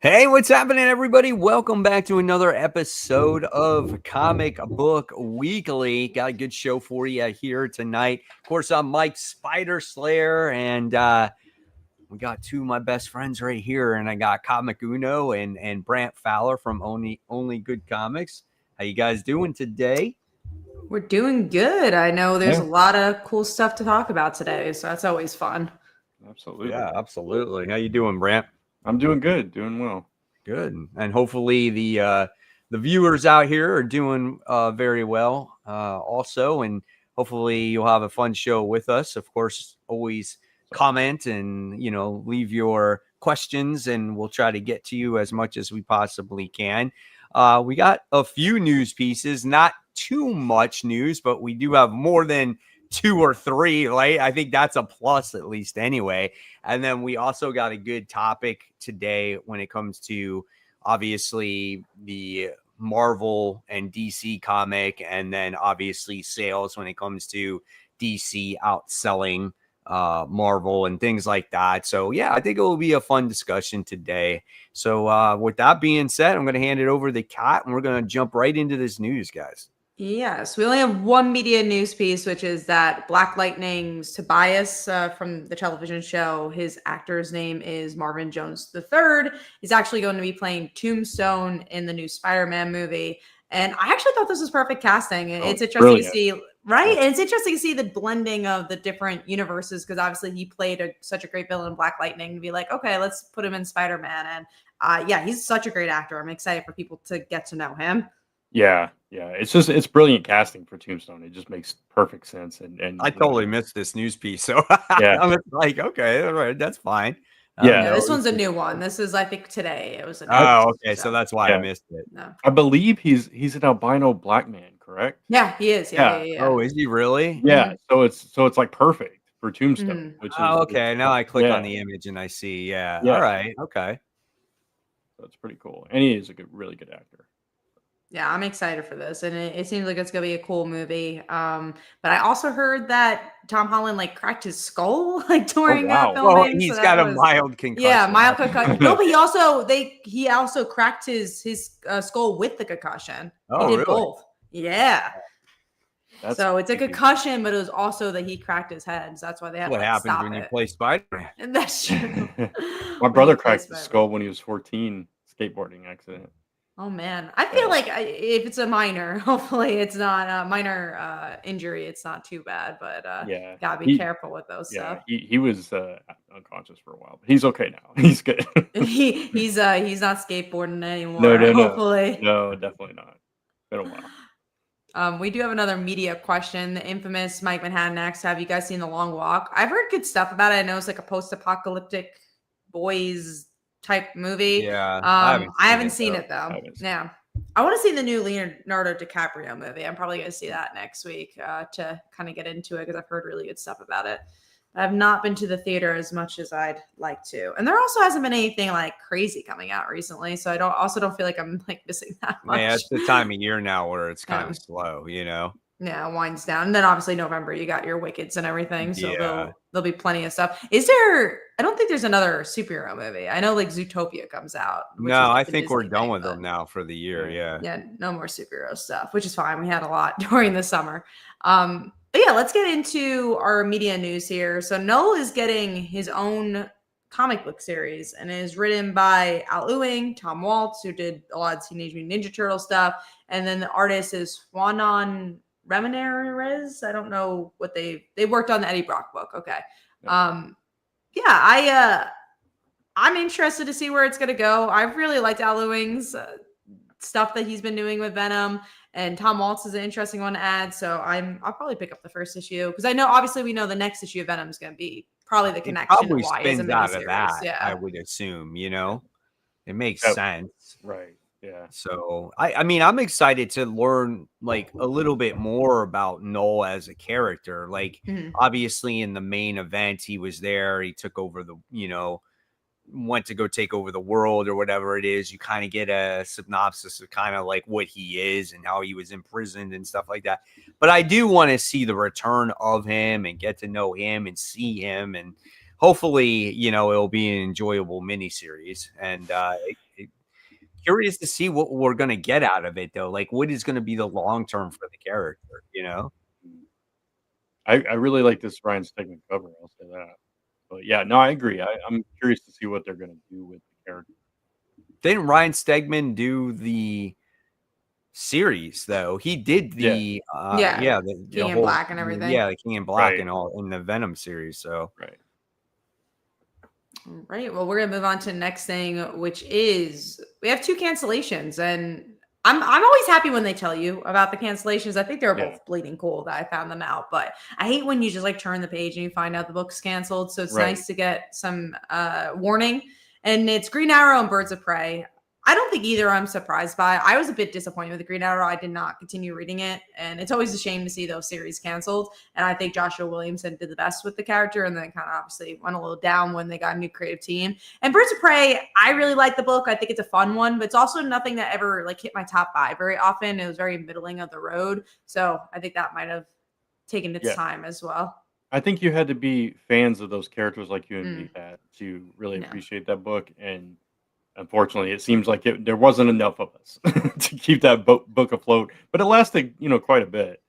Hey, what's happening, everybody? Welcome back to another episode of Comic Book Weekly. Got a good show for you here tonight. Of course, I'm Mike Spider Slayer, and we got two of my best friends right here. And I got Comic Uno and Brant Fowler from Only Good Comics. How you guys doing today? We're doing good. I know there's a lot of cool stuff to talk about today, so that's always fun. Absolutely. Yeah, absolutely. How you doing, Brant? I'm doing good, doing well. Good. And hopefully the viewers out here are doing very well also. And hopefully you'll have a fun show with us. Of course, always comment and, leave your questions and we'll try to get to you as much as we possibly can. We got a few news pieces, not too much news, but we do have more than 2 or 3, right? I think that's a plus at least anyway. And then we also got a good topic today when it comes to obviously the Marvel and DC comic, and then obviously sales when it comes to DC outselling Marvel and things like that. So yeah, I think it will be a fun discussion today. So with that being said, I'm going to hand it over to Kat and we're going to jump right into this news, guys. Yes, we only have one media news piece, which is that Black Lightning's Tobias from the television show, his actor's name is Marvin Jones III, is actually going to be playing Tombstone in the new Spider-Man movie. And I actually thought this was perfect casting. It's interesting to see, right? And it's interesting to see the blending of the different universes because obviously he played such a great villain in Black Lightning to be like, okay, let's put him in Spider-Man. And yeah, he's such a great actor. I'm excited for people to get to know him. Yeah. It's brilliant casting for Tombstone. It just makes perfect sense. And I totally missed this news piece, so yeah. I'm like, okay, all right, that's fine. Yeah, this one's a new one. This is, I think, today. It was. Okay, so that's why I missed it. No. I believe he's an albino black man, correct? Yeah, he is. Yeah. Oh, is he really? Yeah. So it's like perfect for Tombstone. Which is okay. Now I click on the image and I see. Yeah. All right. Okay. So it's pretty cool, and he is a really good actor. Yeah, I'm excited for this, and it seems like it's gonna be a cool movie. But I also heard that Tom Holland cracked his skull during filming. Well, he's got a mild concussion. Yeah, mild concussion. No, but he also cracked his skull with the concussion. Oh, he did really? both. Yeah. So it's a creepy. Concussion, but it was also that he cracked his head. So that's why they have what to happens stop when it. you play Spider-Man. And that's true. My brother cracked his skull when he was 14, skateboarding accident. Oh man, I feel like if it's a minor, hopefully it's not a minor injury. It's not too bad, but gotta be careful with those stuff. He was unconscious for a while, but he's okay now. He's good. he's not skateboarding anymore. No, hopefully. No, definitely not. Been a while. We do have another media question. The infamous Mike Manhattan X. Have you guys seen The Long Walk? I've heard good stuff about it. I know it's like a post-apocalyptic boys type movie. Yeah. I haven't seen it though. Yeah. I want to see the new Leonardo DiCaprio movie. I'm probably going to see that next week to kind of get into it because I've heard really good stuff about it. I've not been to the theater as much as I'd like to. And there also hasn't been anything crazy coming out recently. So I don't feel like I'm missing that much. Yeah, it's the time of year now where it's kind of slow, Yeah, it winds down. And then obviously November, you got your Wickeds and everything. So there'll be plenty of stuff. I don't think there's another superhero movie. I know Zootopia comes out. No, I think we're done with them now for the year. Yeah. Yeah, no more superhero stuff, which is fine. We had a lot during the summer. But yeah, let's get into our media news here. So Knull is getting his own comic book series and is written by Al Ewing, Tom Waltz, who did a lot of Teenage Mutant Ninja Turtle stuff. And then the artist is Juanon Ramirez. I don't know what they worked on the Eddie Brock book. Okay. I'm interested to see where it's going to go. I've really liked Al Ewing's stuff that he's been doing with Venom, and Tom Waltz is an interesting one to add. So I'll probably pick up the first issue because I know obviously we know the next issue of Venom is going to be probably the connection. Probably to why spins out of that. Yeah. I would assume. It makes sense. Right. Yeah. So I'm excited to learn a little bit more about Knull as a character. Obviously in the main event, he was there. He took over went to go take over the world or whatever it is. You kind of get a synopsis of kind of what he is and how he was imprisoned and stuff like that. But I do want to see the return of him and get to know him and see him. And hopefully, it'll be an enjoyable miniseries. And curious to see what we're gonna get out of it though. Like, what is gonna be the long term for the character? You know? I really like this Ryan Stegman cover. I'll say that. But yeah, no, I agree. I'm curious to see what they're gonna do with the character. Didn't Ryan Stegman do the series though? He did the Yeah. the King in whole Black and everything. yeah, the King in Black Right. and all in the Venom series. So Right. Right. Well, we're gonna move on to the next thing, which is we have 2 cancellations, and I'm always happy when they tell you about the cancellations. I think they're both bleeding cool that I found them out, but I hate when you just like turn the page and you find out the book's canceled. So it's Right. nice to get some warning. And it's Green Arrow and Birds of Prey. I don't think either I'm surprised by. I was a bit disappointed with the Green Arrow. I did not continue reading it, and it's always a shame to see those series canceled. And I think Joshua Williamson did the best with the character, and then kind of obviously went a little down when they got a new creative team. And Birds of Prey, I really like the book. I think it's a fun one, but it's also nothing that ever like hit my top 5 very often. It was very middling of the road, so I think that might have taken its time as well. I think you had to be fans of those characters like you and me, Pat, to really Yeah. appreciate that book. And unfortunately, it seems like there wasn't enough of us to keep that book afloat. But it lasted, quite a bit.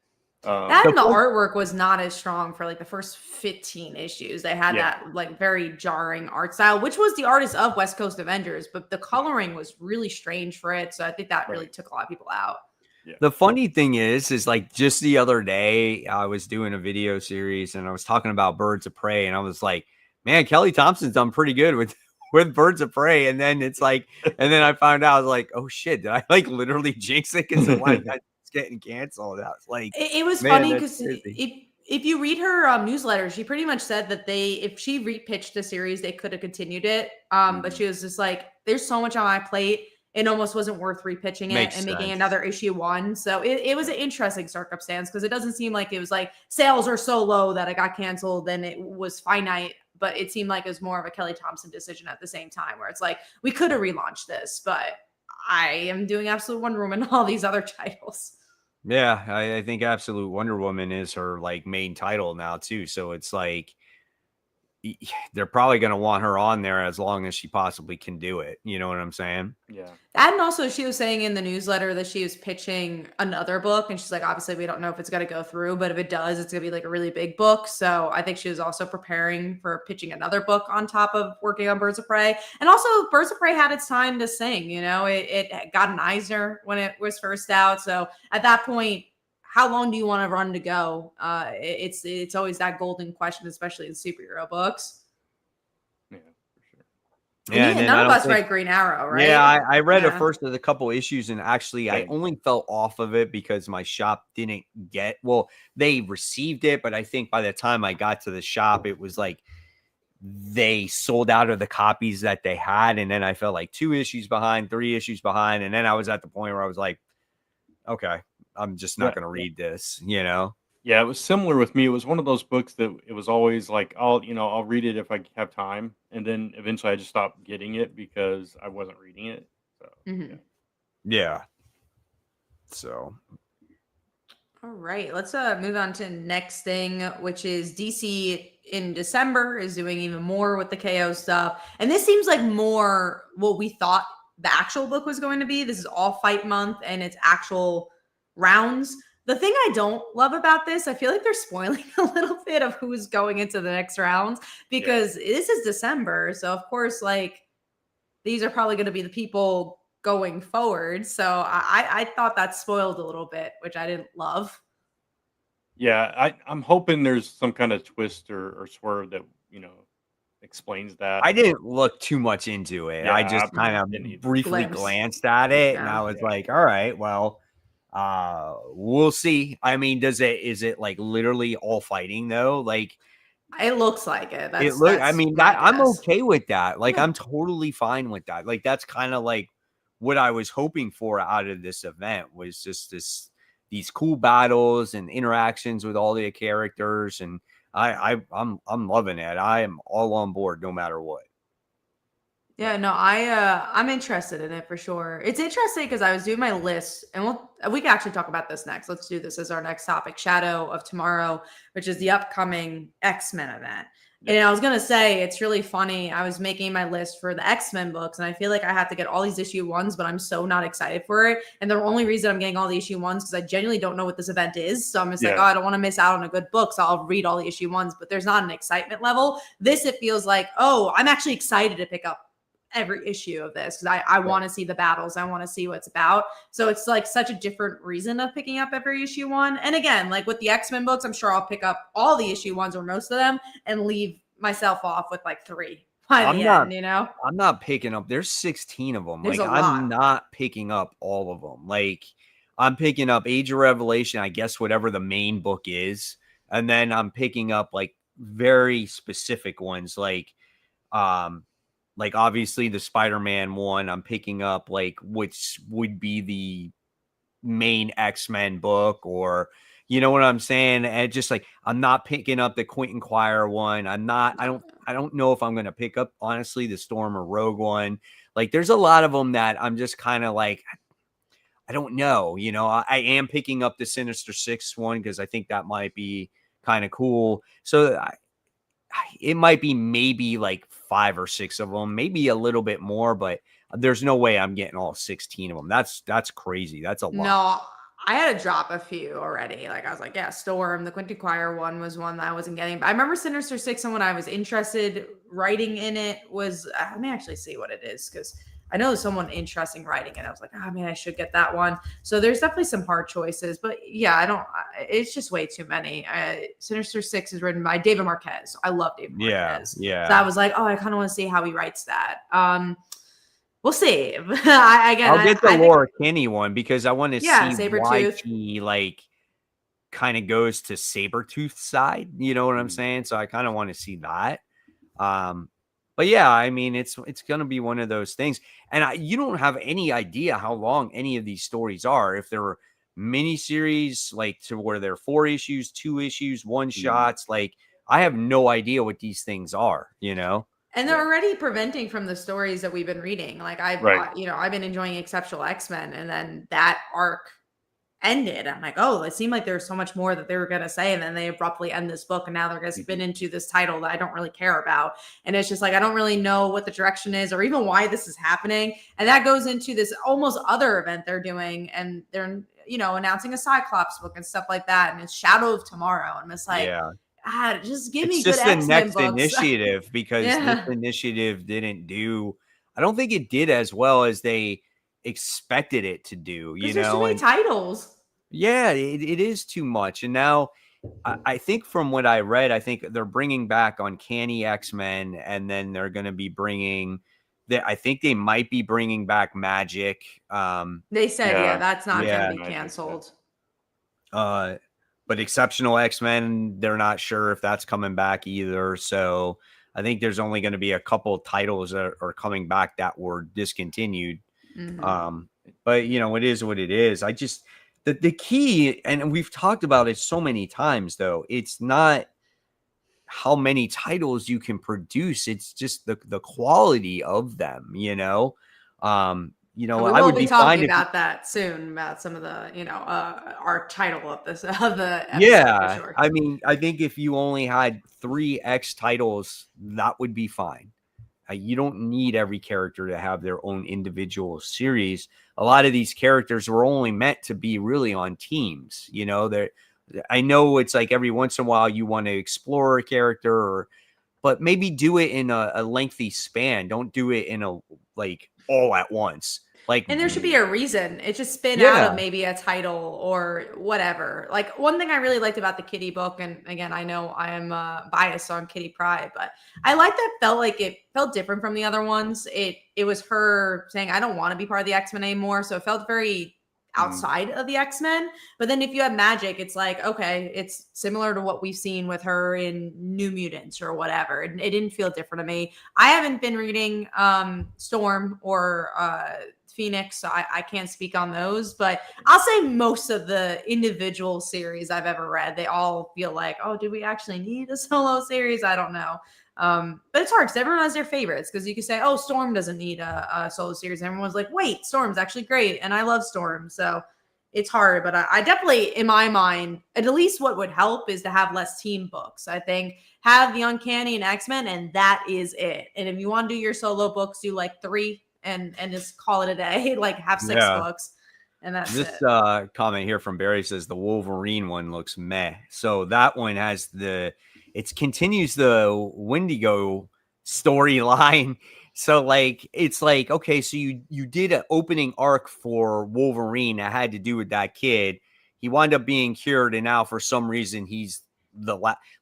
That and the artwork was not as strong for like the first 15 issues. They had that like very jarring art style, which was the artist of West Coast Avengers, but the coloring was really strange for it. So I think that really took a lot of people out. Yeah. The funny thing is like just the other day, I was doing a video series and I was talking about Birds of Prey, and I was like, man, Kelly Thompson's done pretty good with Birds of Prey. And then it's like, and then I found out, I was like, oh shit, did I like literally jinx it? Because it's getting canceled. I was like, it was funny because if you read her newsletter, she pretty much said that if she repitched the series, they could have continued it. But she was just like, there's so much on my plate. It almost wasn't worth repitching it and making another issue 1. So it was an interesting circumstance because it doesn't seem like it was like sales are so low that it got canceled and it was finite. But it seemed like it was more of a Kelly Thompson decision at the same time where it's like, we could have relaunched this, but I am doing Absolute Wonder Woman and all these other titles. Yeah, I think Absolute Wonder Woman is her like main title now too. So it's like they're probably going to want her on there as long as she possibly can do it. You know what I'm saying? Yeah. And also she was saying in the newsletter that she was pitching another book, and she's like, obviously we don't know if it's going to go through, but if it does, it's going to be like a really big book. So I think she was also preparing for pitching another book on top of working on Birds of Prey. And also Birds of Prey had its time to sing, it got an Eisner when it was first out. So at that point, how long do you want to run to go? It's always that golden question, especially in superhero books. Yeah, for sure. Yeah, none of us read Green Arrow, right? Yeah, I read a first of the couple issues, and actually I only fell off of it because my shop didn't they received it, but I think by the time I got to the shop, it was like they sold out of the copies that they had, and then I felt like 2 issues behind, 3 issues behind, and then I was at the point where I was like, okay, I'm just not going to read this, Yeah, it was similar with me. It was one of those books that it was always like, I'll read it if I have time. And then eventually I just stopped getting it because I wasn't reading it. So, yeah. So. All right, let's move on to next thing, which is DC in December is doing even more with the KO stuff. And this seems like more what we thought the actual book was going to be. This is all fight month and it's actual rounds. The thing I don't love about this, I feel like they're spoiling a little bit of who's going into the next rounds because this is December. So of course, like these are probably going to be the people going forward. So I thought that spoiled a little bit, which I didn't love. Yeah, I'm hoping there's some kind of twist or swerve that, explains that. I didn't look too much into it. Yeah, I just kind of briefly glanced at it and I was like, all right, well, we'll see. I mean, is it like literally all fighting though? Like it looks like it. I'm okay with that. Like I'm totally fine with that. Like that's kind of like what I was hoping for out of this event was just these cool battles and interactions with all the characters, and I'm loving it. I am all on board no matter what. Yeah, no, I'm interested in it for sure. It's interesting because I was doing my list, and we can actually talk about this next. Let's do this as our next topic, Shadow of Tomorrow, which is the upcoming X-Men event. And I was gonna say, it's really funny. I was making my list for the X-Men books, and I feel like I have to get all these issue 1s, but I'm so not excited for it. And the only reason I'm getting all the issue 1s because I genuinely don't know what this event is. So I'm just like, oh, I don't want to miss out on a good book, so I'll read all the issue 1s. But there's not an excitement level. This, it feels like, oh, I'm actually excited to pick up every issue of this because I want to see the battles. I want to see what it's about. So it's like such a different reason of picking up every issue 1. And again, like with the X-Men books, I'm sure I'll pick up all the issue 1s or most of them and leave myself off with like 3 by the end, you know? I'm not picking up. There's 16 of them. There's like a lot. I'm not picking up all of them. Like I'm picking up Age of Revelation, I guess whatever the main book is, and then I'm picking up like very specific ones like obviously the Spider-Man one, I'm picking up like which would be the main X-Men book, or you know what I'm saying? And just like I'm not picking up the Quentin Quire one. I don't know if I'm gonna pick up honestly the Storm or Rogue one. Like there's a lot of them that I'm just kind of like I don't know. You know, I am picking up the Sinister Six one because I think that might be kind of cool. So it might be maybe like 5 or 6 of them, maybe a little bit more, but there's no way I'm getting all 16 of them. That's crazy. That's a lot. No, I had to drop a few already. Like I was like, yeah, Storm, the Quentin Quire one was one that I wasn't getting. But I remember Sinister Six, and when I was interested writing in it was, let me actually see what it is because I know there's someone interesting writing it. I was like, oh man, I should get that one. So there's definitely some hard choices, but yeah, it's just way too many. Sinister Six is written by David Marquez. I love David Marquez. Yeah. So I was like, oh, I kind of want to see how he writes that. We'll see. I'll get the Laura Kinney one because I want to see why he like kind of goes to Sabretooth's side. You know what I'm saying? So I kind of want to see that. But yeah, I mean, it's going to be one of those things. And you don't have any idea how long any of these stories are. If they're miniseries, like to where they're 4 issues, 2 issues, 1 shots, like I have no idea what these things are, you know? And they're already preventing from the stories that we've been reading. Like I've been enjoying Exceptional X-Men, and then that arc ended. I'm like, oh, it seemed like there was so much more that they were going to say. And then they abruptly end this book. And now they're going to spin into this title that I don't really care about. And it's just like, I don't really know what the direction is or even why this is happening. And that goes into this almost other event they're doing. And they're, announcing a Cyclops book and stuff like that. And it's Shadow of Tomorrow. And it's like, just give me good X-Men books. It's just the next initiative because this initiative I don't think it did as well as they expected it to do, you know. There's too many titles. Yeah, it is too much. And now I think from what I read, I think they're bringing back Uncanny X-Men, and then they're going to be bringing I think they might be bringing back Magic. They said, that's not going to be canceled. But Exceptional X-Men, they're not sure if that's coming back either. So I think there's only going to be a couple of titles that are coming back that were discontinued. Mm-hmm. But it is what it is. I just the key, and we've talked about it so many times, though, it's not how many titles you can produce, it's just the quality of them, I would be talking about that soon, about some of the our title of this of the episode, for sure. I mean, I think if you only had 3 X titles, that would be fine. You don't need every character to have their own individual series. A lot of these characters were only meant to be really on teams. I know it's like every once in a while you want to explore a character, but maybe do it in a lengthy span. Don't do it in a all at once. And there should be a reason. It should spin out of maybe a title or whatever. Like one thing I really liked about the Kitty book, and again, I know I am biased on Kitty Pryde, but I like that it felt different from the other ones. It was her saying, I don't want to be part of the X-Men anymore. So it felt very outside of the X-Men. But then if you have Magic, it's like, okay, it's similar to what we've seen with her in New Mutants or whatever. It didn't feel different to me. I haven't been reading Storm or Phoenix, so I can't speak on those, but I'll say most of the individual series I've ever read, they all feel like, oh, do we actually need a solo series? I don't know. But it's hard because everyone has their favorites, because you can say, oh, Storm doesn't need a solo series. And everyone's like, wait, Storm's actually great. And I love Storm. So it's hard, but I definitely, in my mind, at least what would help is to have less team books. I think have the Uncanny and X-Men, and that is it. And if you want to do your solo books, do like 3 and just call it a day. Like have 6 books, and that's this it. Comment here from Barry says the Wolverine one looks meh. So that one has it continues the Wendigo storyline. So like it's like, okay, so you did an opening arc for Wolverine that had to do with that kid. He wound up being cured, and now for some reason he's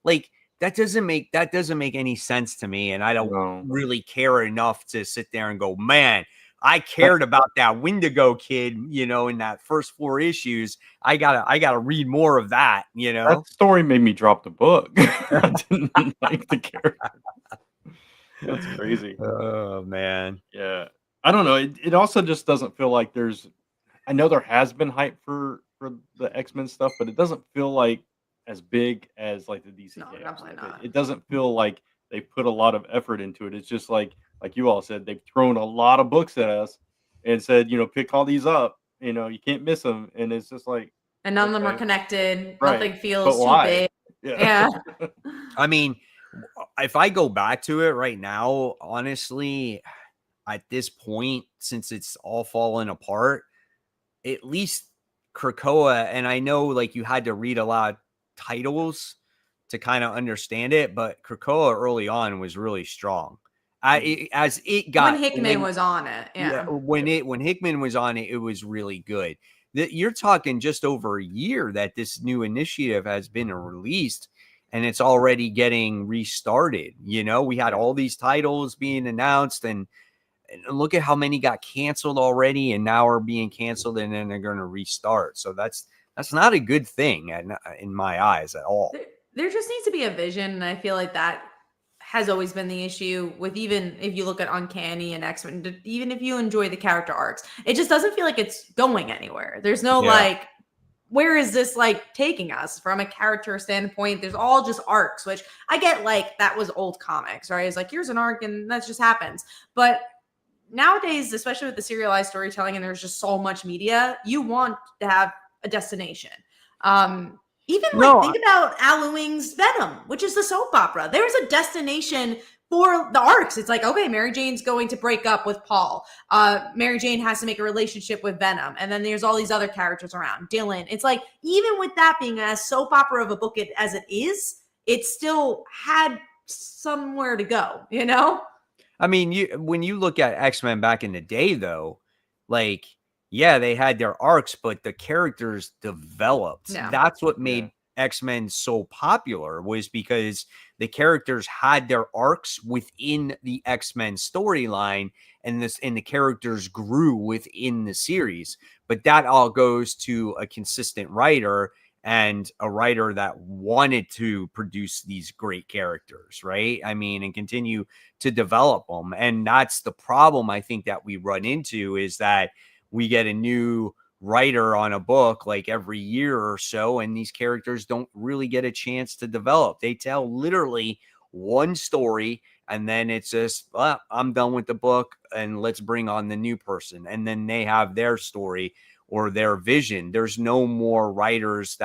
like that doesn't make any sense to me, and I don't really care enough to sit there and go, man, I cared about that Wendigo kid, in that first 4 issues. I gotta read more of that, That story made me drop the book. I didn't like the character. That's crazy. Oh man. Yeah. I don't know. It also just doesn't feel like I know there has been hype for the X-Men stuff, but it doesn't feel like as big as like the DC No, games. definitely not. It doesn't feel like they put a lot of effort into it. It's just like you all said, they've thrown a lot of books at us and said, pick all these up. You can't miss them. And it's just like, and none of them are connected. Right. Nothing feels too big. Yeah. I mean, if I go back to it right now, honestly, at this point, since it's all fallen apart, at least Krakoa, and I know like you had to read a lot of titles to kind of understand it, but Krakoa early on was really strong. As it got when Hickman was on it, when Hickman was on it, it was really good. You're talking just over a year that this new initiative has been released, and it's already getting restarted. We had all these titles being announced, and look at how many got canceled already, and now are being canceled, and then they're going to restart. So that's not a good thing in my eyes at all. There just needs to be a vision, and I feel like that has always been the issue with, even if you look at Uncanny and X-Men, even if you enjoy the character arcs, it just doesn't feel like it's going anywhere. There's no like, where is this like taking us from a character standpoint? There's all just arcs, which I get, like that was old comics, right? It's like, here's an arc and that just happens. But nowadays, especially with the serialized storytelling, and there's just so much media, you want to have a destination. Think about Al Ewing's Venom, which is the soap opera. There's a destination for the arcs. It's like, okay, Mary Jane's going to break up with Paul. Mary Jane has to make a relationship with Venom. And then there's all these other characters around. Dylan. It's like, even with that being as soap opera of a book as it is, it still had somewhere to go, I mean, when you look at X-Men back in the day, though, like, yeah, they had their arcs, but the characters developed. Yeah. That's what made X-Men so popular, was because the characters had their arcs within the X-Men storyline, and the characters grew within the series. But that all goes to a consistent writer, and a writer that wanted to produce these great characters, right? I mean, and continue to develop them. And that's the problem I think that we run into, is that we get a new writer on a book like every year or so, and these characters don't really get a chance to develop. They tell literally one story, and then it's just, I'm done with the book, and let's bring on the new person. And then they have their story or their vision. There's no more writers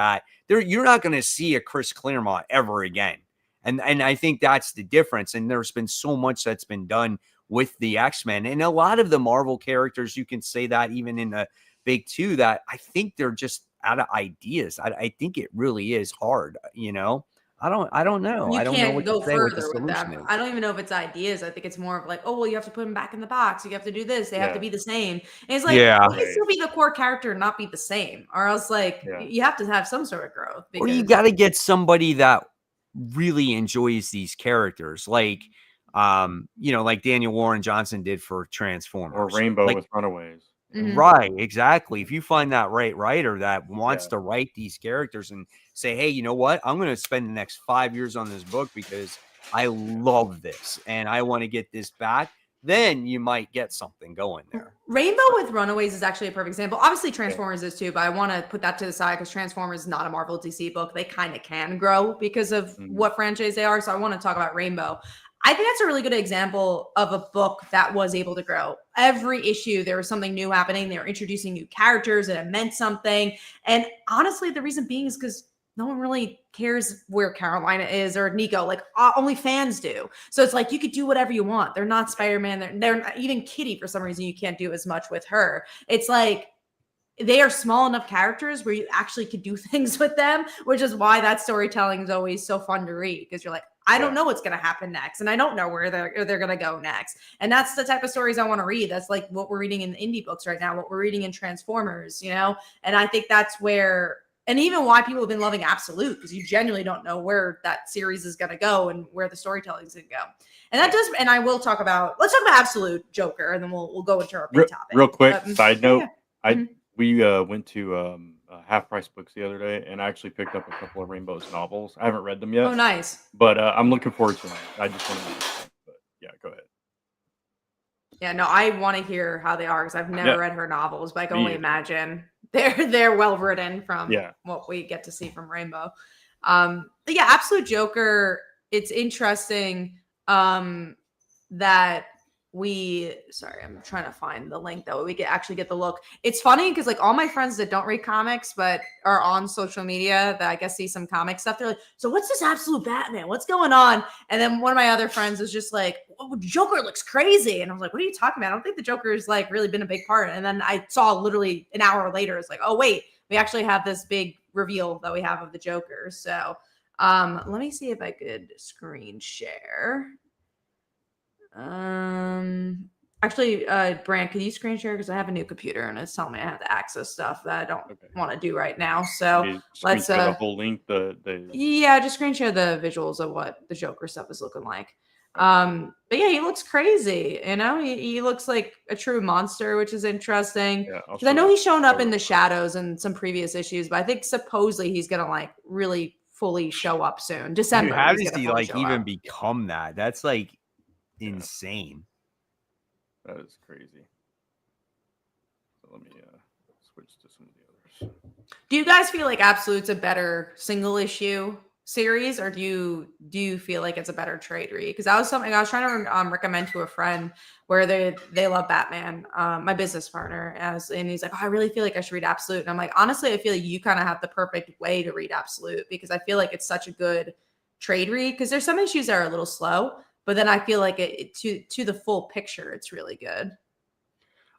you're not going to see a Chris Claremont ever again. And I think that's the difference. And there's been so much that's been done with the X-Men, and a lot of the Marvel characters, you can say that even in the big two, that I think they're just out of ideas. I think it really is hard, I don't know. I don't know what to say what the solution is. I don't even know if it's ideas. I think it's more of like, oh, well, you have to put them back in the box. You have to do this. They have to be the same. And it's like, you can still be the core character and not be the same, or else like you have to have some sort of growth. Or you got to get somebody that really enjoys these characters, like like Daniel Warren Johnson did for Transformers, or Rainbow with Runaways. Mm-hmm. Right, exactly. If you find that right writer that wants to write these characters and say, hey, you know what? I'm going to spend the next 5 years on this book because I love this and I want to get this back, then you might get something going there. Rainbow with Runaways is actually a perfect example. Obviously, Transformers is too, but I want to put that to the side because Transformers is not a Marvel DC book. They kind of can grow because of what franchise they are. So I want to talk about Rainbow. I think that's a really good example of a book that was able to grow. Every issue, there was something new happening. They were introducing new characters and it meant something. And honestly, the reason being is because no one really cares where Carolina is or Nico. Like only fans do. So it's like you could do whatever you want. They're not Spider-Man. They're not, even Kitty, for some reason, you can't do as much with her. It's like they are small enough characters where you actually could do things with them, which is why that storytelling is always so fun to read, because you're like, I don't know what's going to happen next, and I don't know where they're going to go next. And that's the type of stories I want to read. That's like what we're reading in the indie books right now, what we're reading in Transformers, you know? And I think that's where, and even why people have been loving Absolute, because you genuinely don't know where that series is going to go and where the storytelling is going to go. And that does, and I will talk about, let's talk about Absolute Joker, and then we'll go into our big topic. Real quick, side note, Mm-hmm. We went to Half Price Books the other day, and I actually picked up a couple of Rainbow's novels. I haven't read them yet. Oh, nice. But I'm looking forward to them. I just want to read them. But yeah, go ahead. Yeah, no, I want to hear how they are, because I've never read her novels, but I can only imagine they're well written from what we get to see from Rainbow. But yeah, Absolute Joker, it's interesting that I'm trying to find the link that we can actually get the look. It's funny because like all my friends that don't read comics but are on social media that I guess see some comic stuff, they're like, so what's this Absolute Batman? What's going on? And then one of my other friends was just like, oh, Joker looks crazy. And I was like, what are you talking about? I don't think the Joker has like really been a big part. And then I saw literally an hour later, it's like, oh wait, we actually have this big reveal that we have of the Joker. So let me see if I could screen share. Actually, Brant, could you screen share? Because I have a new computer and it's telling me I have to access stuff that I don't want to do right now. So let's the whole link. Yeah, just screen share the visuals of what the Joker stuff is looking like. But yeah, he looks crazy. You know, he looks like a true monster, which is interesting. Because I know he's shown up in the shadows in some previous issues, but I think supposedly he's gonna like really fully show up soon. December. How does he like even become that? That's like insane. That is crazy. So let me switch to some of the others. Do you guys feel like Absolute's a better single issue series, or do you feel like it's a better trade read? Because that was something I was trying to recommend to a friend where they love Batman, my business partner, and he's like, oh, I really feel like I should read Absolute. And I'm like, honestly, I feel like you kind of have the perfect way to read Absolute, because I feel like it's such a good trade read, because there's some issues that are a little slow, but then I feel like it to the full picture, it's really good.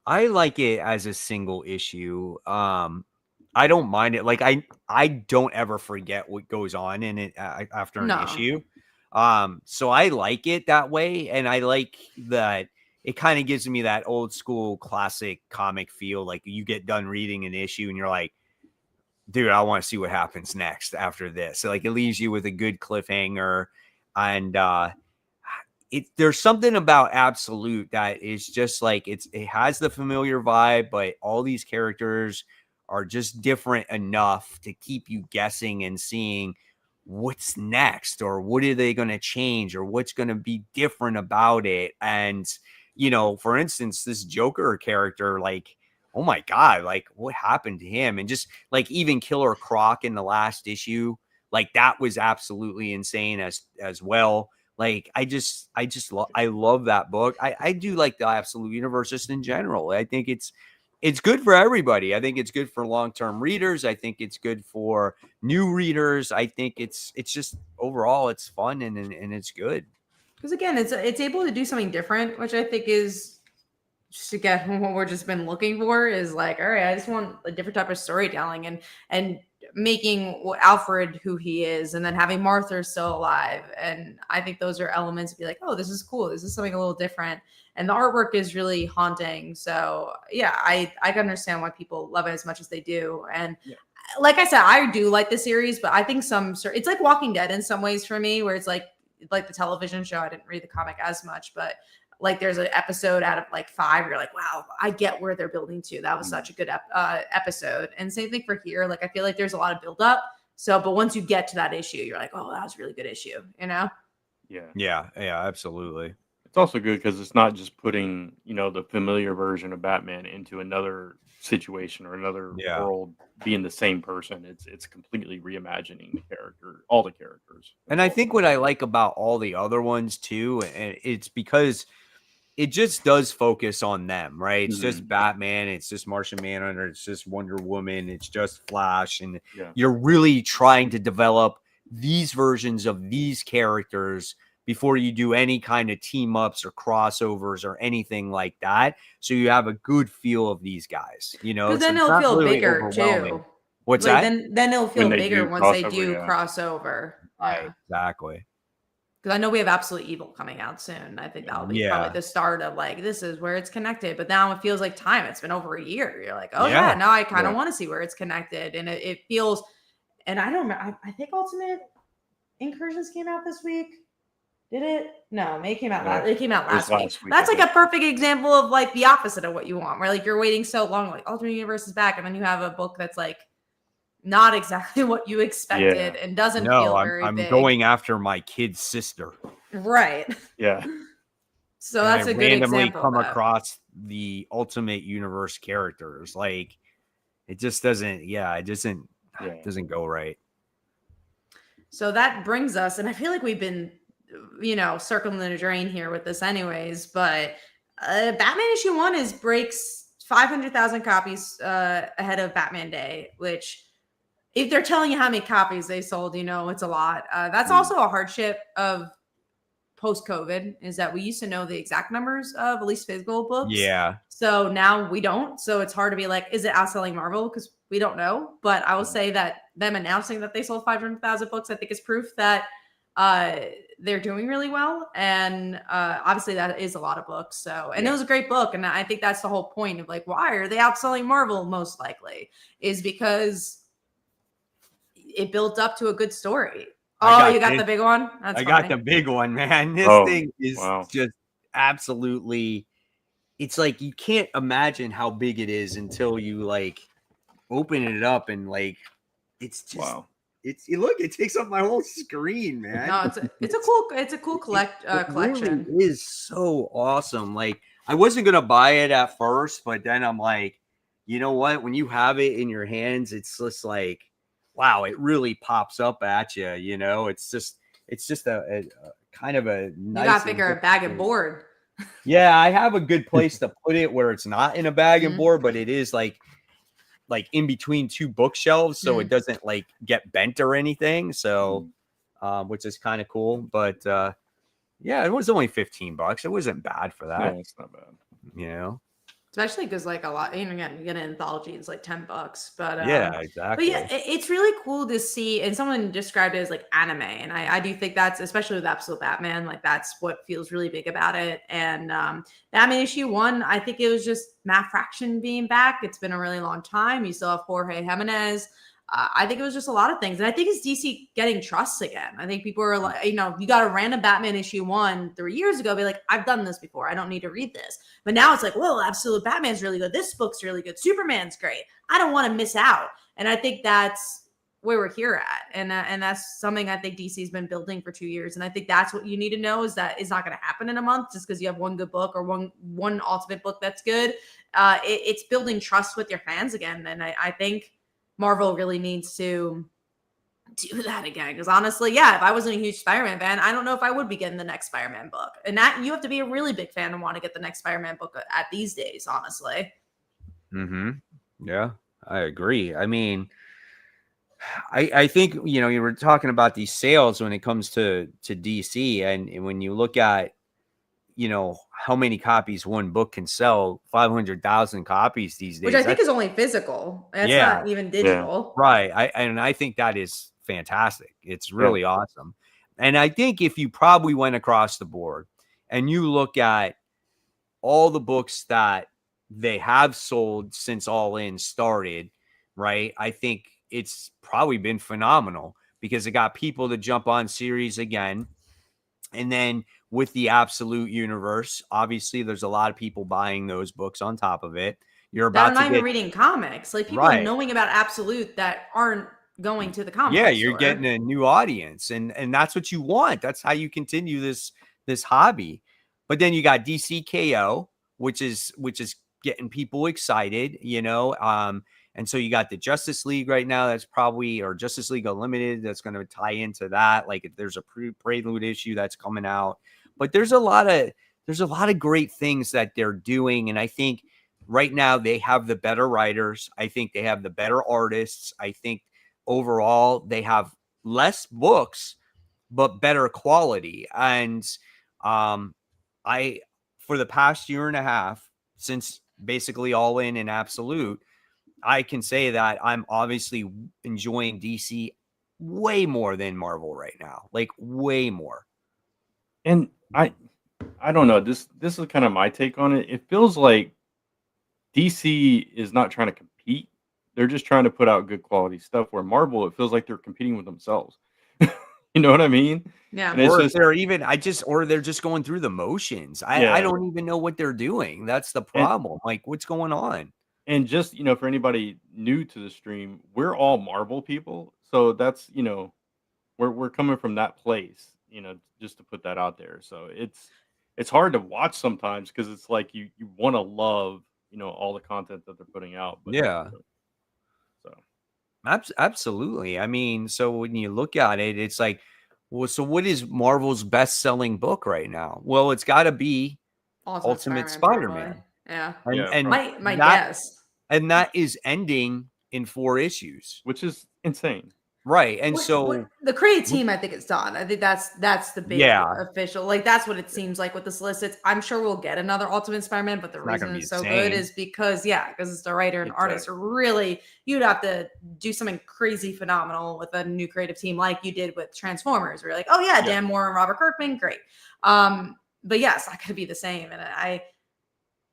I like it as a single issue. I don't mind it. Like I don't ever forget what goes on in it after an issue. So I like it that way, and I like that it kind of gives me that old school classic comic feel. Like you get done reading an issue and you're like, dude, I want to see what happens next after this. So like it leaves you with a good cliffhanger, and there's something about Absolute that is just like it has the familiar vibe, but all these characters are just different enough to keep you guessing and seeing what's next, or what are they going to change, or what's going to be different about it. And, you know, for instance, this Joker character, like, oh my God, like what happened to him? And just like even Killer Croc in the last issue, like that was absolutely insane as well. Like I love that book. I do like the Absolute universe just in general. I think it's good for everybody. I think it's good for long-term readers. I think it's good for new readers. I think it's just overall it's fun and it's good. Because again, it's able to do something different, which I think is just again what we're just been looking for is like, all right, I just want a different type of storytelling and making Alfred who he is, and then having Martha still alive. And I think those are elements to be like, oh, this is cool. This is something a little different. And the artwork is really haunting. So yeah, I can understand why people love it as much as they do. And like I said, I do like the series, but I think it's like Walking Dead in some ways for me, where it's like the television show. I didn't read the comic as much, but like there's an episode out of like 5, you're like, wow, I get where they're building to. That was such a good episode. And same thing for here. Like I feel like there's a lot of build up. So, but once you get to that issue, you're like, oh, that was a really good issue, you know? Yeah, absolutely. It's also good because it's not just putting, the familiar version of Batman into another situation or another Yeah. world being the same person. It's completely reimagining the character, all the characters. And I think what I like about all the other ones too, and it's because it just does focus on them, right? It's just Batman, it's just Martian Manhunter, it's just Wonder Woman, it's just Flash, and you're really trying to develop these versions of these characters before you do any kind of team ups or crossovers or anything like that. So you have a good feel of these guys, Because so then it's it'll not feel really bigger overwhelming. too. What's Like that? then it'll feel When they bigger do once they crossover, do yeah. crossover. Right, Yeah. exactly. Because I know we have Absolute Evil coming out soon. I think that'll be probably the start of like, this is where it's connected. But now it feels like time. It's been over a year. You're like, oh yeah, now I kind of want to see where it's connected. And it feels, and I don't know, I think Ultimate Incursions came out this week. Did it? No, it came out last. It came out last week. That's like a perfect example of like the opposite of what you want, where like you're waiting so long, like Ultimate Universe is back, and then you have a book that's like not exactly what you expected and doesn't feel very I'm big. going after my kid's sister. Right. Yeah. So that's a good example. Come across the Ultimate Universe characters, like it just doesn't. Yeah, it doesn't go right. So that brings us, and I feel like we've been, circling the drain here with this, anyways. But Batman issue 1 breaks 500,000 copies ahead of Batman Day, which, if they're telling you how many copies they sold, it's a lot. That's also a hardship of post-COVID, is that we used to know the exact numbers of at least physical books. Yeah. So now we don't. So it's hard to be like, is it outselling Marvel? Because we don't know. But I will say that them announcing that they sold 500,000 books, I think is proof that they're doing really well. And obviously that is a lot of books. So, and it was a great book. And I think that's the whole point of like, why are they outselling Marvel? Most likely is because it built up to a good story. Oh, you got the big one? That's funny. Got the big one, man. This thing is just absolutely, it's like you can't imagine how big it is until you like open it up and like it's just it takes up my whole screen, man. No, it's a cool collection. Really is so awesome. Like I wasn't gonna buy it at first, but then I'm like, you know what? When you have it in your hands, it's just like, wow, it really pops up at you. It's just a kind of a nice. You got to figure a bag and board. Yeah, I have a good place to put it where it's not in a bag and board, but it is like in between two bookshelves, so it doesn't like get bent or anything. So, which is kind of cool. But yeah, it was only $15. It wasn't bad for that. No, it's not bad. Especially because like a lot, again, you get an anthology, it's like $10. But yeah, exactly. But yeah, it's really cool to see. And someone described it as like anime, and I do think that's, especially with Absolute Batman, like that's what feels really big about it. And Batman issue 1, I think it was just Matt Fraction being back. It's been a really long time. You still have Jorge Jimenez. I think it was just a lot of things. And I think it's DC getting trust again. I think people are like, you got a random Batman issue 1 3 years ago, be like, I've done this before. I don't need to read this. But now it's like, well, Absolute Batman's really good. This book's really good. Superman's great. I don't want to miss out. And I think that's where we're here at. And that's something I think DC's been building for 2 years. And I think that's what you need to know, is that it's not going to happen in a month just because you have one good book or one ultimate book that's good. It's building trust with your fans again. And I think Marvel really needs to do that again. Because honestly, yeah, if I wasn't a huge Spider-Man fan, I don't know if I would be getting the next Spider-Man book. And that you have to be a really big fan and want to get the next Spider-Man book at these days, honestly. Yeah, I agree. I mean, I think, you were talking about these sales when it comes to DC, and when you look at, how many copies one book can sell, 500,000 copies these days. Which I think is only physical. That's not even digital. Yeah. Right. I think that is fantastic. It's really awesome. And I think if you probably went across the board and you look at all the books that they have sold since All In started, right? I think it's probably been phenomenal because it got people to jump on series again. And then with the Absolute Universe, obviously there's a lot of people buying those books on top of it. You're about to even reading comics. Like people knowing about Absolute that aren't going to the comic store. You're getting a new audience, and that's what you want. That's how you continue this hobby. But then you got DCKO, which is getting people excited, and so you got the Justice League right now that's probably, or Justice League Unlimited, that's going to tie into that. Like if there's a prelude issue that's coming out, but there's a lot of great things that they're doing. And I think right now they have the better writers. I think they have the better artists. I think overall they have less books, but better quality. And for the past year and a half, since basically All In and Absolute, I can say that I'm obviously enjoying DC way more than Marvel right now, like way more. And I don't know. This is kind of my take on it. It feels like DC is not trying to compete. They're just trying to put out good quality stuff. Where Marvel, it feels like they're competing with themselves. You know what I mean? Yeah. And it's Or just, they're just going through the motions. I Yeah. don't even know what they're doing. That's the problem. Like, what's going on? and just for anybody new to the stream, we're all Marvel people, so that's we're coming from that place. Just to put that out there. So it's hard to watch sometimes because it's like you want to love all the content that they're putting out. But Yeah. So Absolutely. I mean, so when you look at it, it's like, well, so what is Marvel's best-selling book right now? Well, it's got to be Ultimate Spider-Man. probably. Yeah. And My that, guess. and that is ending in 4 issues. which is insane. Right. And so The creative team, I think it's done. I think that's the big official. Like that's what it seems like with the solicits. I'm sure we'll get another Ultimate Spider-Man, but the reason it's so good is because it's the writer and artist. Really, you'd have to do something crazy phenomenal with a new creative team, like you did with Transformers. Where you're like, oh yeah, Dan Moore and Robert Kirkman, great. But yeah, it's not going to be the same. And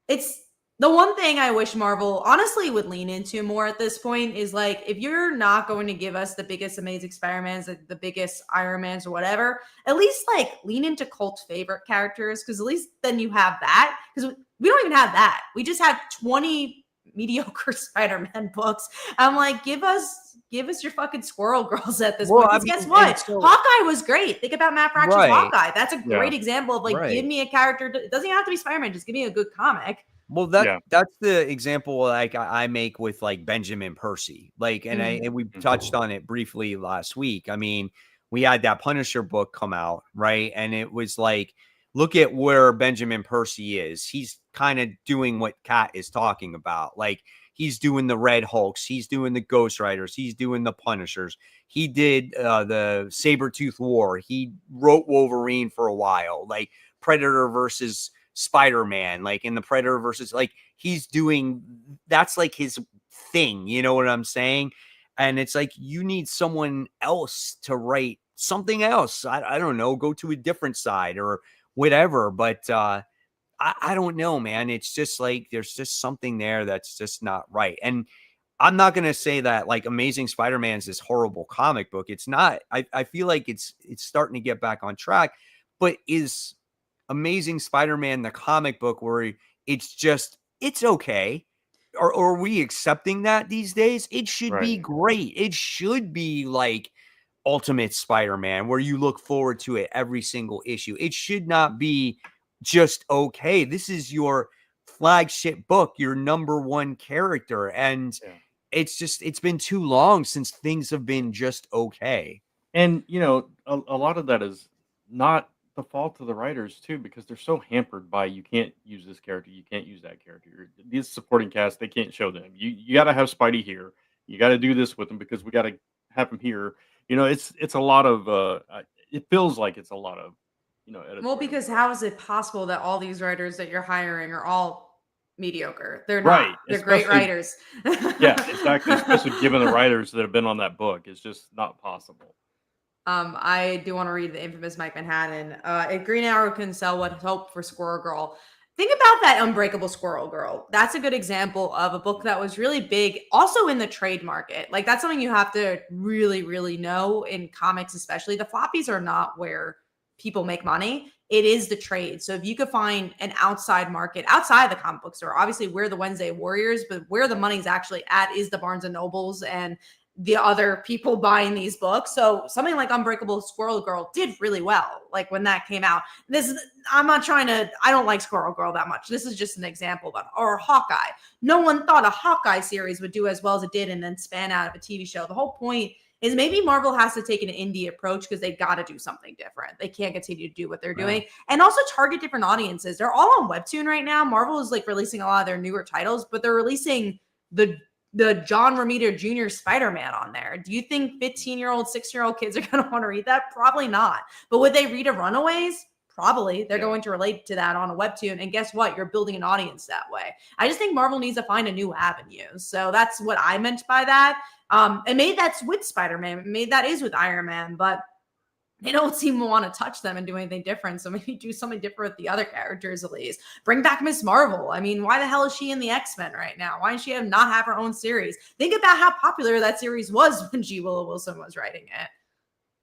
it's the one thing I wish Marvel honestly would lean into more at this point is like, if you're not going to give us the biggest Amazing Spider-Mans, the biggest Iron Mans or whatever, at least like lean into cult favorite characters. Cause at least then you have that. Cause we don't even have that. We just have 20 mediocre Spider-Man books. I'm like, give us your fucking Squirrel Girls at this point. Guess what? Hawkeye was great. Think about Matt Fraction's Hawkeye. That's a great example of like, give me a character. It doesn't even have to be Spider-Man. Just give me a good comic. Well, that's the example like I make with like Benjamin Percy, like, and we touched on it briefly last week. I mean, we had that Punisher book come out, right? And it was like, look at where Benjamin Percy is. He's kind of doing what Kat is talking about. Like he's doing the Red Hulks, he's doing the Ghost Riders, he's doing the Punishers. He did the Sabretooth War. He wrote Wolverine for a while, like Predator versus Spider-Man, like in the Predator versus, like he's doing, that's like his thing, you know what I'm saying? And it's like, you need someone else to write something else. I don't know, go to a different side or whatever. But I don't know, man. It's just like, there's just something there that's just not right. And I'm not going to say that like Amazing Spider-Man is this horrible comic book. It's not. I feel like it's starting to get back on track, but is Amazing Spider-Man the comic book where it's okay? Or are we accepting that these days? It should be great. It should be like Ultimate Spider-Man where you look forward to it every single issue. It should not be just okay. This is your flagship book, your number one character. And it's been too long since things have been just okay. And a lot of that is not the fault of the writers too, because they're so hampered by, you can't use this character, you can't use that character. These supporting cast, they can't show them. You got to have Spidey here. You got to do this with him because we got to have him here. It's a lot of. It feels like it's a lot of. Well, because how is it possible that all these writers that you're hiring are all mediocre? They're right. Not. They're great writers. Yeah, exactly. Especially given the writers that have been on that book, it's just not possible. I do want to read the infamous Mike Manhattan. If Green Arrow can sell what hope for Squirrel Girl. Think about that Unbreakable Squirrel Girl. That's a good example of a book that was really big also in the trade market. Like that's something you have to really, really know in comics, especially. The floppies are not where people make money. It is the trade. So if you could find an outside market, outside the comic book store, obviously we're the Wednesday Warriors, but where the money's actually at is the Barnes and Nobles and the other people buying these books. So something like Unbreakable Squirrel Girl did really well, like when that came out. I don't like Squirrel Girl that much. This is just an example, or Hawkeye. No one thought a Hawkeye series would do as well as it did and then span out of a TV show. The whole point is maybe Marvel has to take an indie approach because they got to do something different. They can't continue to do what they're doing and also target different audiences. They're all on Webtoon right now. Marvel is like releasing a lot of their newer titles, but they're releasing the John Romita Jr. Spider-Man on there. Do you think 15-year-old, 6-year-old kids are going to want to read that? Probably not. But would they read a Runaways? Probably. They're going to relate to that on a Webtoon. And guess what? You're building an audience that way. I just think Marvel needs to find a new avenue. So that's what I meant by that. And maybe that's with Spider-Man. Maybe that is with Iron Man. But they don't seem to want to touch them and do anything different. So maybe do something different with the other characters at least. Bring back Miss Marvel. I mean, why the hell is she in the X-Men right now? Why does she not have her own series? Think about how popular that series was when G. Willow Wilson was writing it.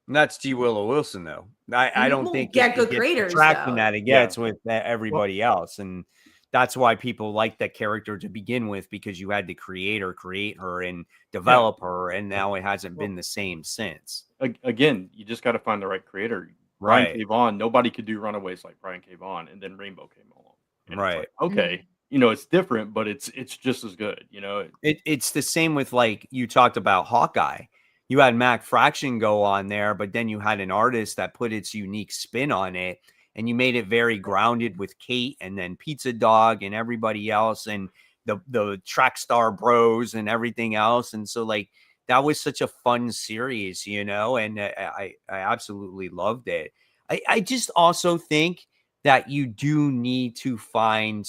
And that's G. Willow Wilson, though. I don't think get good creators traction that it gets with everybody else. And that's why people like that character to begin with, because you had to create her and develop her, and now it hasn't been the same since. Again, you just got to find the right creator. Brian K. Vaughan, nobody could do Runaways like Brian K. Vaughan, and then Rainbow came along. And it's like, okay, it's different, but it's just as good. It's the same with, like, you talked about Hawkeye. You had Mac Fraction go on there, but then you had an artist that put its unique spin on it. And you made it very grounded with Kate and then Pizza Dog and everybody else and the Track Star Bros and everything else. And so, like, that was such a fun series, and I absolutely loved it. I just also think that you do need to find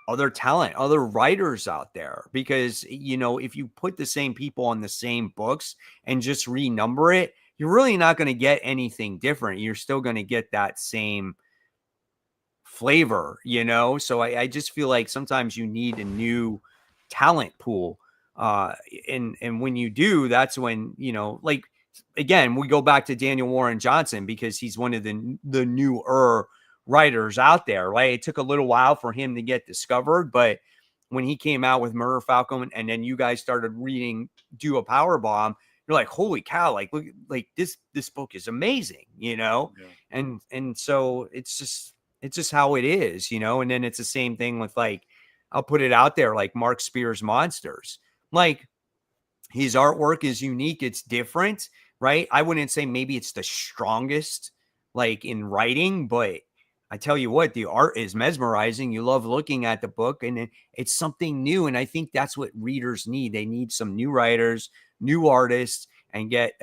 other talent, other writers out there, because, if you put the same people on the same books and just renumber it, you're really not going to get anything different. You're still going to get that same flavor, So I just feel like sometimes you need a new talent pool. And when you do, that's when, like, again, we go back to Daniel Warren Johnson, because he's one of the newer writers out there, right? It took a little while for him to get discovered, but when he came out with Murder Falcon and then you guys started reading Do a Powerbomb, you're like, holy cow, like, look, like this book is amazing, and so it's just how it is, and then it's the same thing with, like, I'll put it out there, like Mark Spears Monsters. Like, his artwork is unique, it's different, right? I wouldn't say maybe it's the strongest, like, in writing, but I tell you what, the art is mesmerizing. You love looking at the book, and it's something new. And I think that's what readers need. They need some new writers, new artists, and get,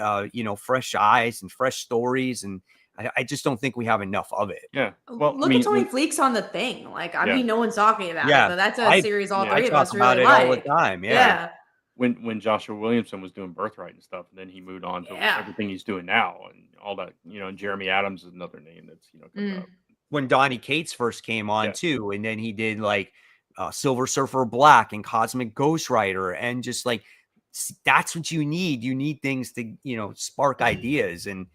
fresh eyes and fresh stories. And I just don't think we have enough of it. Yeah. Well, look at Tony Fleecs on The Thing. Like, I mean, no one's talking about it, but that's a series all three of us really like. All the time. Yeah. When Joshua Williamson was doing Birthright and stuff, and then he moved on to everything he's doing now and all that, and Jeremy Adams is another name that's, coming up. When Donnie Cates first came on too, and then he did, like, Silver Surfer Black and Cosmic Ghost Rider, and just, like, that's what you need. You need things to, spark ideas, and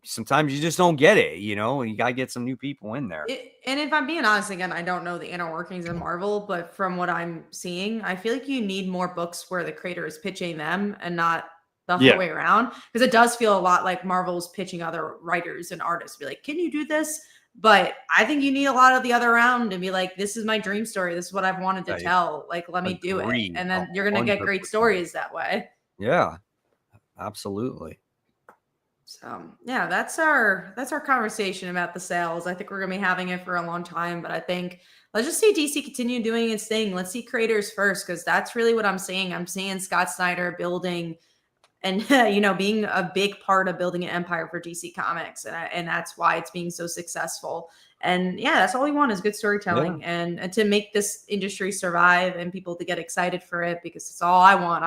sometimes you just don't get it, and you got to get some new people in there. And if I'm being honest, again, I don't know the inner workings of Marvel, but from what I'm seeing, I feel like you need more books where the creator is pitching them and not the other way around, because it does feel a lot like Marvel's pitching other writers and artists, be like, can you do this? But I think you need a lot of the other round and be like, this is my dream story. This is what I've wanted to tell. Like, let me do it. And then you're going to get great stories that way. Yeah, absolutely. So yeah, that's our conversation about the sales. I think we're going to be having it for a long time, but I think let's just see DC continue doing its thing. Let's see creators first, because that's really what I'm seeing. I'm seeing Scott Snyder building and, being a big part of building an empire for DC Comics. And that's why it's being so successful. And yeah, that's all we want is good storytelling and to make this industry survive and people to get excited for it, because it's all I want.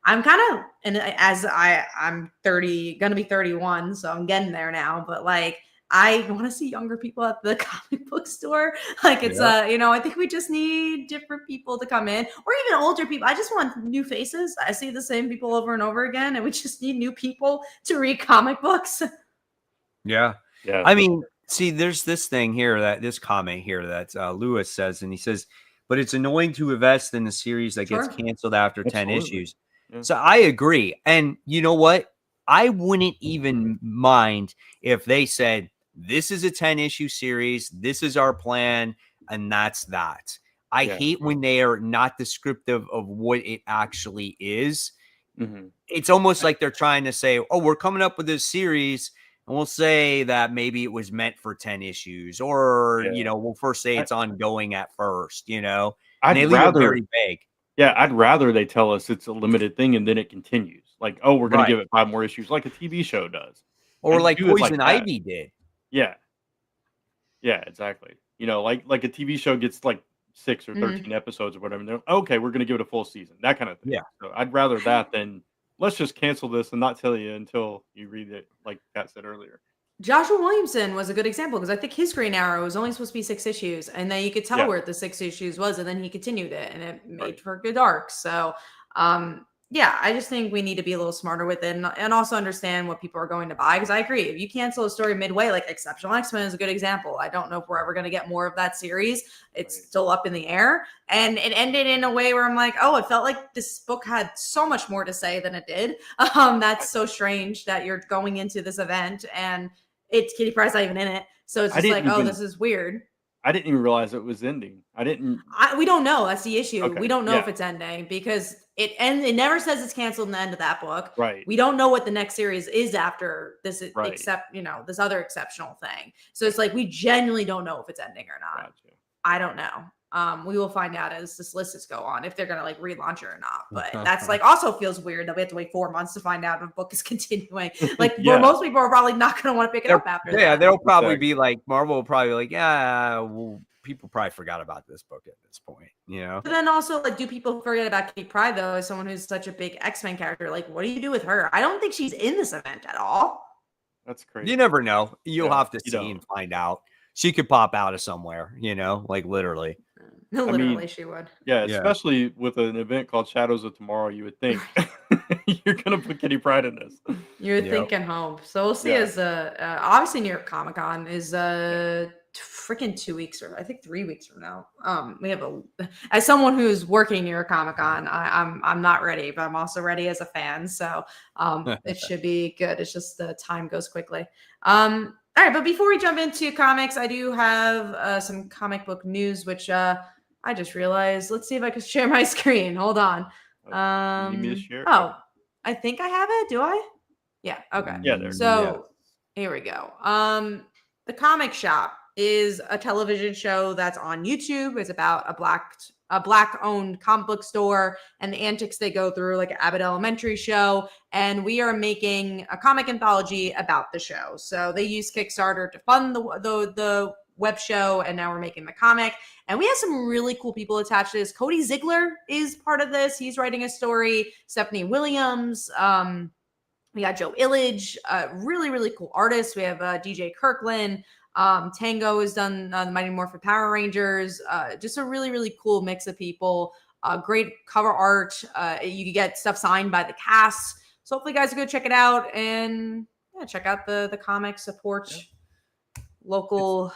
I'm kind of, and as I'm 30, going to be 31, so I'm getting there now, but, like, I want to see younger people at the comic book store. Like, it's, I think we just need different people to come in, or even older people. I just want new faces. I see the same people over and over again, and we just need new people to read comic books. Yeah. I mean, see, there's this comment here that Lewis says, and he says, but it's annoying to invest in a series that gets canceled after 10 issues. Yeah. So I agree. And you know what? I wouldn't even mind if they said, this is a 10 issue series. This is our plan. And that's that. I Yeah. hate when they are not descriptive of what it actually is. Mhm. It's almost like they're trying to say, oh, we're coming up with this series. And we'll say that maybe it was meant for 10 issues, or, Yeah. we'll first say I- it's ongoing at first, and I'd they leave it rather very vague. Yeah, I'd rather they tell us it's a limited thing and then it continues. Like, oh, we're gonna Right. give it 5 more issues like a TV show does. Or like Do it like Poison that. Ivy did. Yeah. Yeah, exactly. Like a TV show gets like 6 or 13 episodes or whatever. And they're okay, we're gonna give it a full season. That kind of thing. Yeah. So I'd rather that than let's just cancel this and not tell you until you read it, like Pat said earlier. Joshua Williamson was a good example because I think his Green Arrow was only supposed to be 6 issues, and then you could tell where the 6 issues was, and then he continued it, and it made for good arc. So, yeah, I just think we need to be a little smarter with it, and also understand what people are going to buy. Because I agree, if you cancel a story midway, like Exceptional X-Men is a good example. I don't know if we're ever going to get more of that series. It's still up in the air, and it ended in a way where I'm like, oh, it felt like this book had so much more to say than it did. That's so strange that you're going into this event and it's Kitty Pryde's not even in it. So it's just like, oh, this is weird. I didn't even realize it was ending. We don't know. That's the issue. Okay, We don't know yeah. if it's ending because it ends. It never says it's canceled in the end of that book. Right. We don't know what the next series is after this, Right. except, this other exceptional thing. So it's like, we genuinely don't know if it's ending or not. Gotcha. I don't know. We will find out as this lists go on if they're gonna like relaunch it or not. But that's like also feels weird that we have to wait 4 months to find out if the book is continuing. Like where most people are probably not gonna want to pick it up after that. Yeah, they'll probably be like, Marvel will probably be like, yeah, well, people probably forgot about this book at this point, But then also, like, do people forget about Kitty Pryde though, as someone who's such a big X-Men character? Like, what do you do with her? I don't think she's in this event at all. That's crazy. You never know. You'll have to see don't. and find out. She could pop out of somewhere, like literally. Literally, she would. Yeah, especially with an event called Shadows of Tomorrow, you would think you're gonna put Kitty Pryde in this. You're thinking home. So we'll see. As obviously New York Comic Con is freaking 2 weeks or I think 3 weeks from now. We have as someone who's working New York Comic Con, I'm not ready, but I'm also ready as a fan. So it should be good. It's just the time goes quickly. All right, but before we jump into comics, I do have some comic book news, which I just realized. Let's see if I can share my screen. Hold on. You need me to share? Oh, I think I have it. Do I? Yeah. Okay. Yeah. There. So here we go. The Comic Shop is a television show that's on YouTube. It's about a black-owned comic book store and the antics they go through, like an Abbott Elementary show. And we are making a comic anthology about the show. So they use Kickstarter to fund the web show, and now we're making the comic. And we have some really cool people attached to this. Cody Ziegler is part of this. He's writing a story. Stephanie Williams. We got Joe Illidge, really, really cool artists. We have DJ Kirkland. Tango has done the Mighty Morphin Power Rangers. Just a really, really cool mix of people. Great cover art. You can get stuff signed by the cast. So hopefully you guys will go check it out and check out the comic, support local,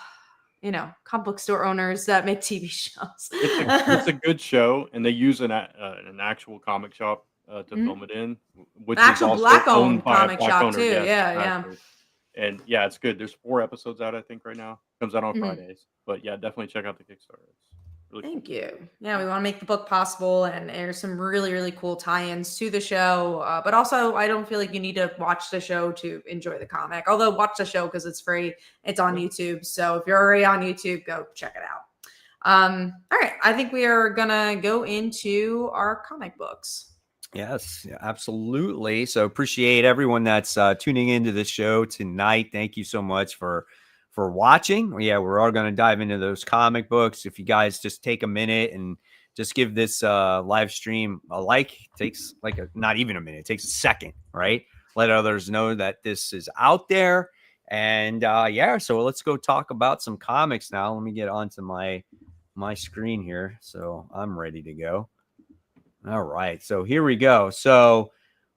comic book store owners that make TV shows. It's a good show, and they use an actual comic shop to film it in, which actual is also black-owned by a comic black shop owner. too. Yes, Yeah. And it's good. There's 4 episodes out, I think, right now. Comes out on Fridays. But yeah, definitely check out the Kickstarter. It's really Thank cool. you. Yeah, we want to make the book possible, and there's some really, really cool tie-ins to the show. But also, I don't feel like you need to watch the show to enjoy the comic. Although, watch the show because it's free. It's on YouTube. So if you're already on YouTube, go check it out. All right. I think we are going to go into our comic books. Yes, absolutely. So appreciate everyone that's tuning into the show tonight. Thank you so much for watching. Yeah, we're all going to dive into those comic books. If you guys just take a minute and just give this live stream a like, it takes not even a minute. It takes a second, right? Let others know that this is out there. And so let's go talk about some comics now. Let me get onto my screen here. So I'm ready to go. All right, so here we go. So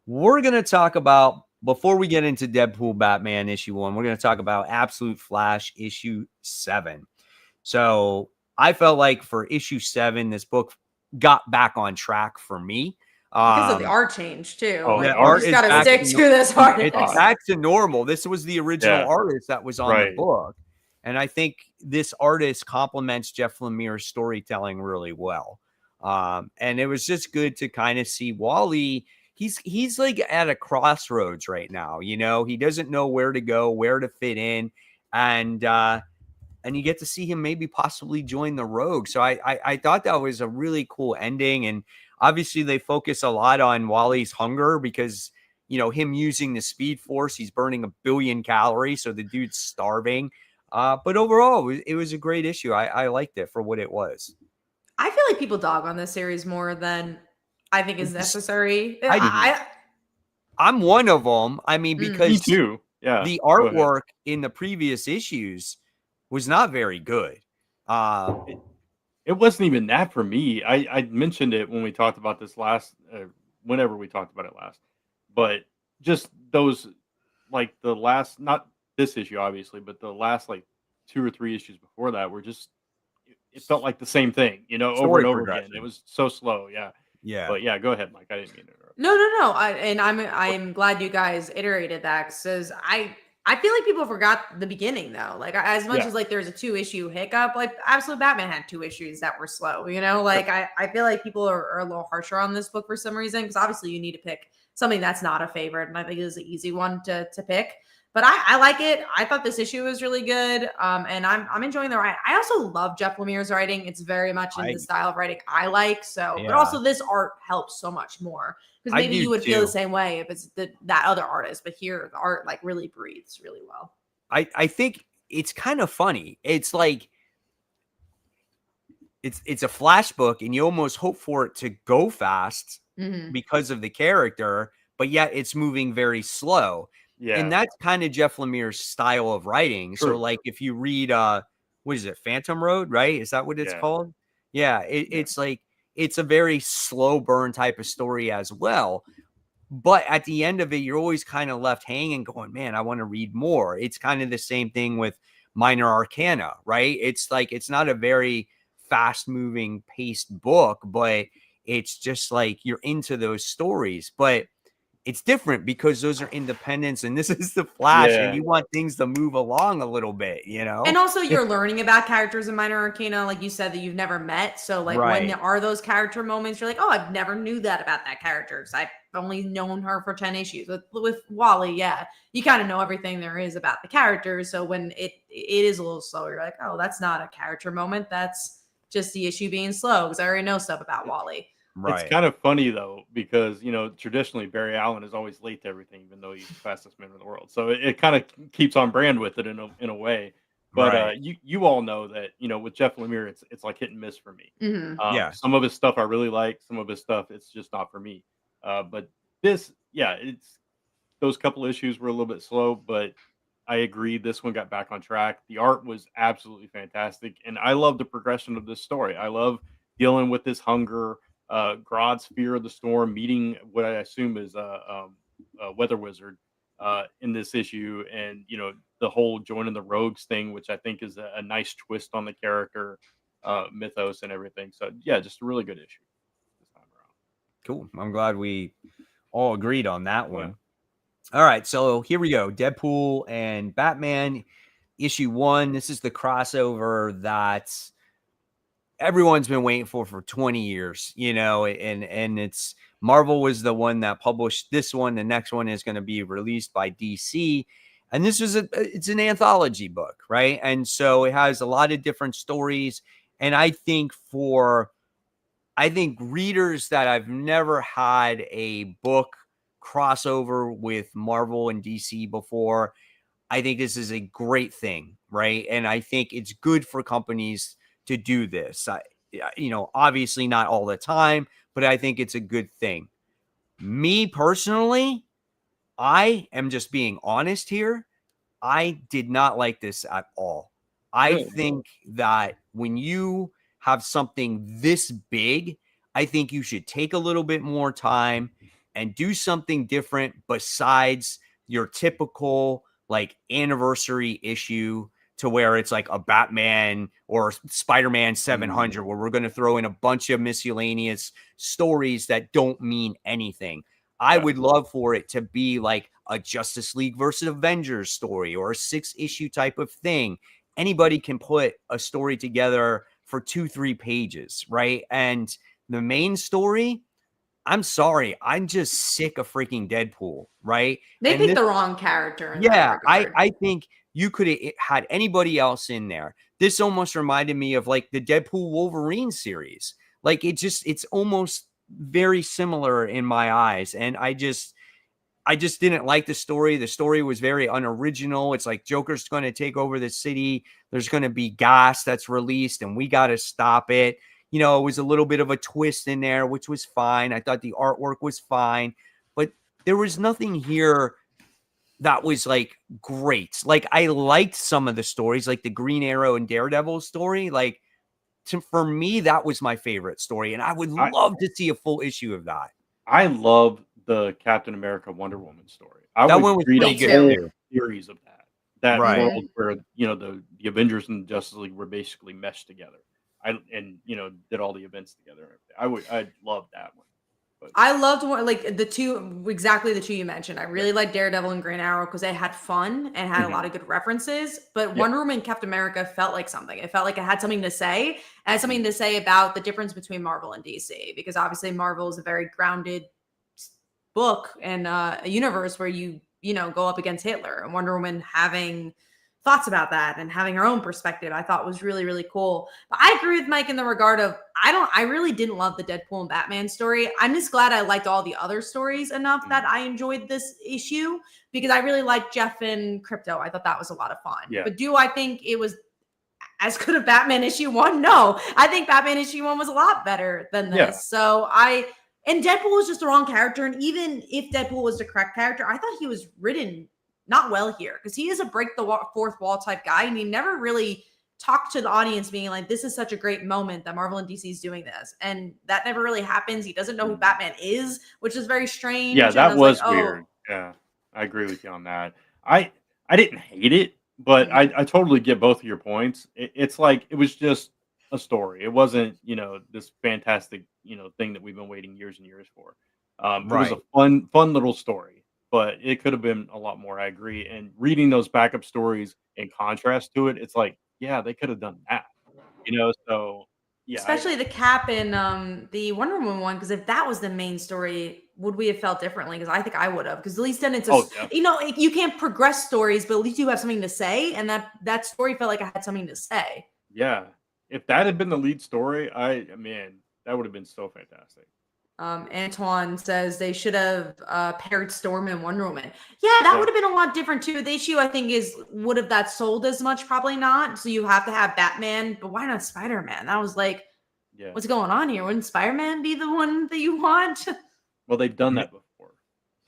we're going to talk about, before we get into Deadpool Batman issue 1, we're going to talk about Absolute Flash issue 7. So I felt like for issue 7, this book got back on track for me. Because of the art change too. Oh, Like, the you art just is gotta back stick to to this artist. It's back to normal. This was the original Yeah. artist that was on the Right. book. And I think this artist complements Jeff Lemire's storytelling really well. And it was just good to kind of see Wally. He's like at a crossroads right now. You know, he doesn't know where to go, where to fit in. And you get to see him maybe possibly join the Rogue. So I thought that was a really cool ending. And obviously they focus a lot on Wally's hunger because, you know, him using the Speed Force, he's burning 1 billion calories. So the dude's starving. But overall, it was a great issue. I liked it for what it was. I feel like people dog on this series more than I think is necessary. I'm one of them. I mean, Mm. because Me too. Yeah. the Go ahead. artwork in the previous issues was not very good. It wasn't even that for me. I mentioned it when we talked about this last, whenever we talked about it last. But just those, like the last, not this issue obviously, but the last like 2 or 3 issues before that were just, it felt like the same thing, you know, over Story and over again. progression. It was so slow. Yeah. Yeah. But yeah, go ahead, Mike. I didn't mean to interrupt. No. I'm glad you guys iterated that because I feel like people forgot the beginning though. Like as much Yeah. as like there's a 2-issue hiccup, like Absolute Batman had 2 issues that were slow. You know, like I feel like people are a little harsher on this book for some reason because obviously you need to pick something that's not a favorite, and I think it is an easy one to pick. But I like it. I thought this issue was really good, and I'm enjoying the writing. I also love Jeff Lemire's writing. It's very much in the style of writing I like. So, but also this art helps so much more because maybe you would feel the same way if it's that other artist. But here, the art like really breathes really well. I think it's kind of funny. It's like it's a flash book, and you almost hope for it to go fast because of the character, but yet it's moving very slow. Yeah. And that's kind of Jeff Lemire's style of writing. True. So like if you read what is it, Phantom Road, right? Is that what it's called? Yeah, it's like it's a very slow burn type of story as well. But at the end of it, you're always kind of left hanging going, man, I want to read more. It's kind of the same thing with Minor Arcana, right? It's like it's not a very fast moving paced book, but it's just like you're into those stories. But it's different because those are independents and this is the Flash and you want things to move along a little bit, you know? And also you're learning about characters in Minor Arcana, like you said, that you've never met. So like when there are those character moments, you're like, oh, I've never knew that about that character because I've only known her for 10 issues. With Wally, you kind of know everything there is about the characters. So when it is a little slower, you're like, oh, that's not a character moment. That's just the issue being slow because I already know stuff about Wally. It's kind of funny though, because you know traditionally Barry Allen is always late to everything, even though he's the fastest man in the world. So it kind of keeps on brand with it in a way. But you all know that with Jeff Lemire, it's like hit and miss for me. Some of his stuff I really like, some of his stuff it's just not for me. But this, it's those couple issues were a little bit slow, but I agree this one got back on track. The art was absolutely fantastic, and I love the progression of this story. I love dealing with this hunger. Grodd's fear of the storm, meeting what I assume is a weather wizard in this issue, and the whole joining the rogues thing, which I think is a nice twist on the character mythos and everything. So just a really good issue this time around. Cool. I'm glad we all agreed on that one. All right, so here we go. Deadpool and Batman issue 1. This is the crossover that everyone's been waiting for 20 years, and it's Marvel was the one that published this one. The next one is going to be released by DC. And this is it's an anthology book, right? And so it has a lot of different stories. And I think readers that I've never had a book crossover with Marvel and DC before, I think this is a great thing, right? And I think it's good for companies to do this. Obviously not all the time, but I think it's a good thing. Me personally, I am just being honest here. I did not like this at all. I think that when you have something this big, I think you should take a little bit more time and do something different besides your typical like anniversary issue to where it's like a Batman or Spider-Man 700, where we're going to throw in a bunch of miscellaneous stories that don't mean anything. I would love for it to be like a Justice League versus Avengers story or a 6-issue type of thing. Anybody can put a story together for 2-3 pages, right? And the main story, I'm sorry, I'm just sick of freaking Deadpool, right? They And picked this, the wrong character in yeah, that regard. I think you could have had anybody else in there. This almost reminded me of like the Deadpool Wolverine series. Like it's almost very similar in my eyes. And I just didn't like the story. The story was very unoriginal. It's like Joker's going to take over the city. There's going to be gas that's released and we got to stop it. You know, it was a little bit of a twist in there, which was fine. I thought the artwork was fine, but there was nothing here that was like great. Like I liked some of the stories, like the Green Arrow and Daredevil story. Like for me, that was my favorite story. And I would love to see a full issue of that. I love the Captain America Wonder Woman story. I That would one was read pretty a good whole too. series of that Right. world where, you know, the Avengers and Justice League were basically meshed together. You know, did all the events together. I'd love that one. But I loved like the two you mentioned. I really liked Daredevil and Green Arrow because they had fun and had a lot of good references. But Wonder Woman and Captain America felt like something. It felt like it had something to say. It had something to say about the difference between Marvel and DC, because obviously Marvel is a very grounded book and a universe where you know, go up against Hitler, and Wonder Woman having thoughts about that and having her own perspective, I thought was really, really cool. But I agree with Mike in the regard of, I really didn't love the Deadpool and Batman story. I'm just glad I liked all the other stories enough that I enjoyed this issue, because I really liked Jeff and Crypto. I thought that was a lot of fun. Yeah. But do I think it was as good as Batman issue 1? No, I think Batman issue 1 was a lot better than this. Yeah. So and Deadpool was just the wrong character. And even if Deadpool was the correct character, I thought he was written not well here, because he is a break the fourth wall type guy, and he never really talked to the audience being like, this is such a great moment that Marvel and DC is doing this, and that never really happens. He doesn't know who Batman is, which is very strange. yeah, And that was like, weird. Yeah, I agree with you on that. I didn't hate it, but I totally get both of your points. It's like it was just a story. It wasn't, you know, this fantastic, you know, thing that we've been waiting years and years for. It was a fun little story, but it could have been a lot more. I agree. And reading those backup stories in contrast to it, it's like, yeah, they could have done that, you know. So yeah, especially the Cap and the Wonder Woman one, because if that was the main story, would we have felt differently? Because I think I would have, because at least then it's you know, you can't progress stories, but at least you have something to say, and that story felt like I had something to say. Yeah, if that had been the lead story, man, that would have been so fantastic. Antoine says they should have paired Storm and Wonder Woman. Yeah, that would have been a lot different too. The issue, I think, would have that sold as much? Probably not. So you have to have Batman, but why not Spider-Man? That was like, what's going on here? Wouldn't Spider-Man be the one that you want? Well, they've done that before.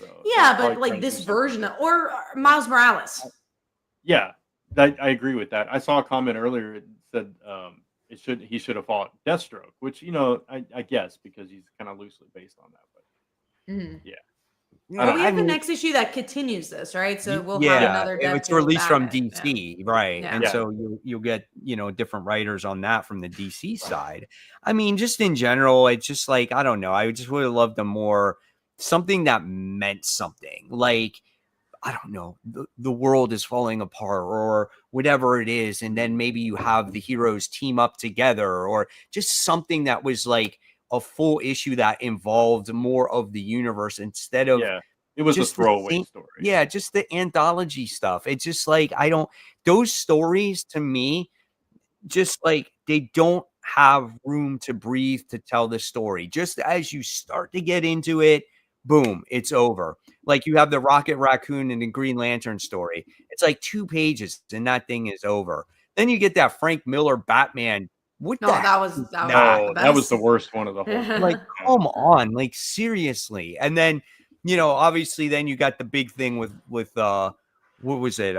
So yeah, but like this version or Miles Morales. Yeah, I agree with that. I saw a comment earlier. It said he should have fought Deathstroke, which, you know, I guess because he's kind of loosely based on that. But yeah. Well, we have the next issue that continues this, right? So we'll have another Deadpool. It's released Batman. from DC, right? Yeah. And so you'll get, you know, different writers on that from the DC side. I mean, just in general, it's just like, I don't know. I just would have loved something that meant something. Like, I don't know, the world is falling apart or whatever it is. And then maybe you have the heroes team up together, or just something that was like a full issue that involved more of the universe instead of it was a throwaway story. Yeah, just the anthology stuff. It's just like, those stories to me, just like they don't have room to breathe to tell the story. Just as you start to get into it, boom, it's over. Like you have the Rocket Raccoon and the Green Lantern story. It's like 2 pages and that thing is over. Then you get that Frank Miller Batman. That was the worst one of the whole. Like, come on, like seriously. And then, you know, obviously, then you got the big thing with what was it?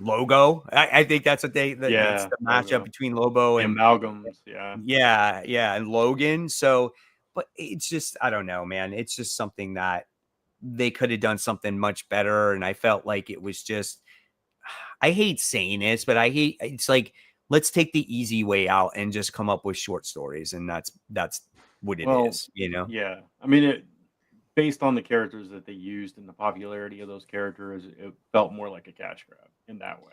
Logo. I think that's what it's the matchup between Lobo and Amalgams. Yeah, and Logan. So, but it's just, I don't know, man. It's just something that they could have done something much better, and I felt like it was just, I hate saying this, but it's like, let's take the easy way out and just come up with short stories, and that's what it is, you know. Yeah, I mean, based on the characters that they used and the popularity of those characters, it felt more like a cash grab in that way.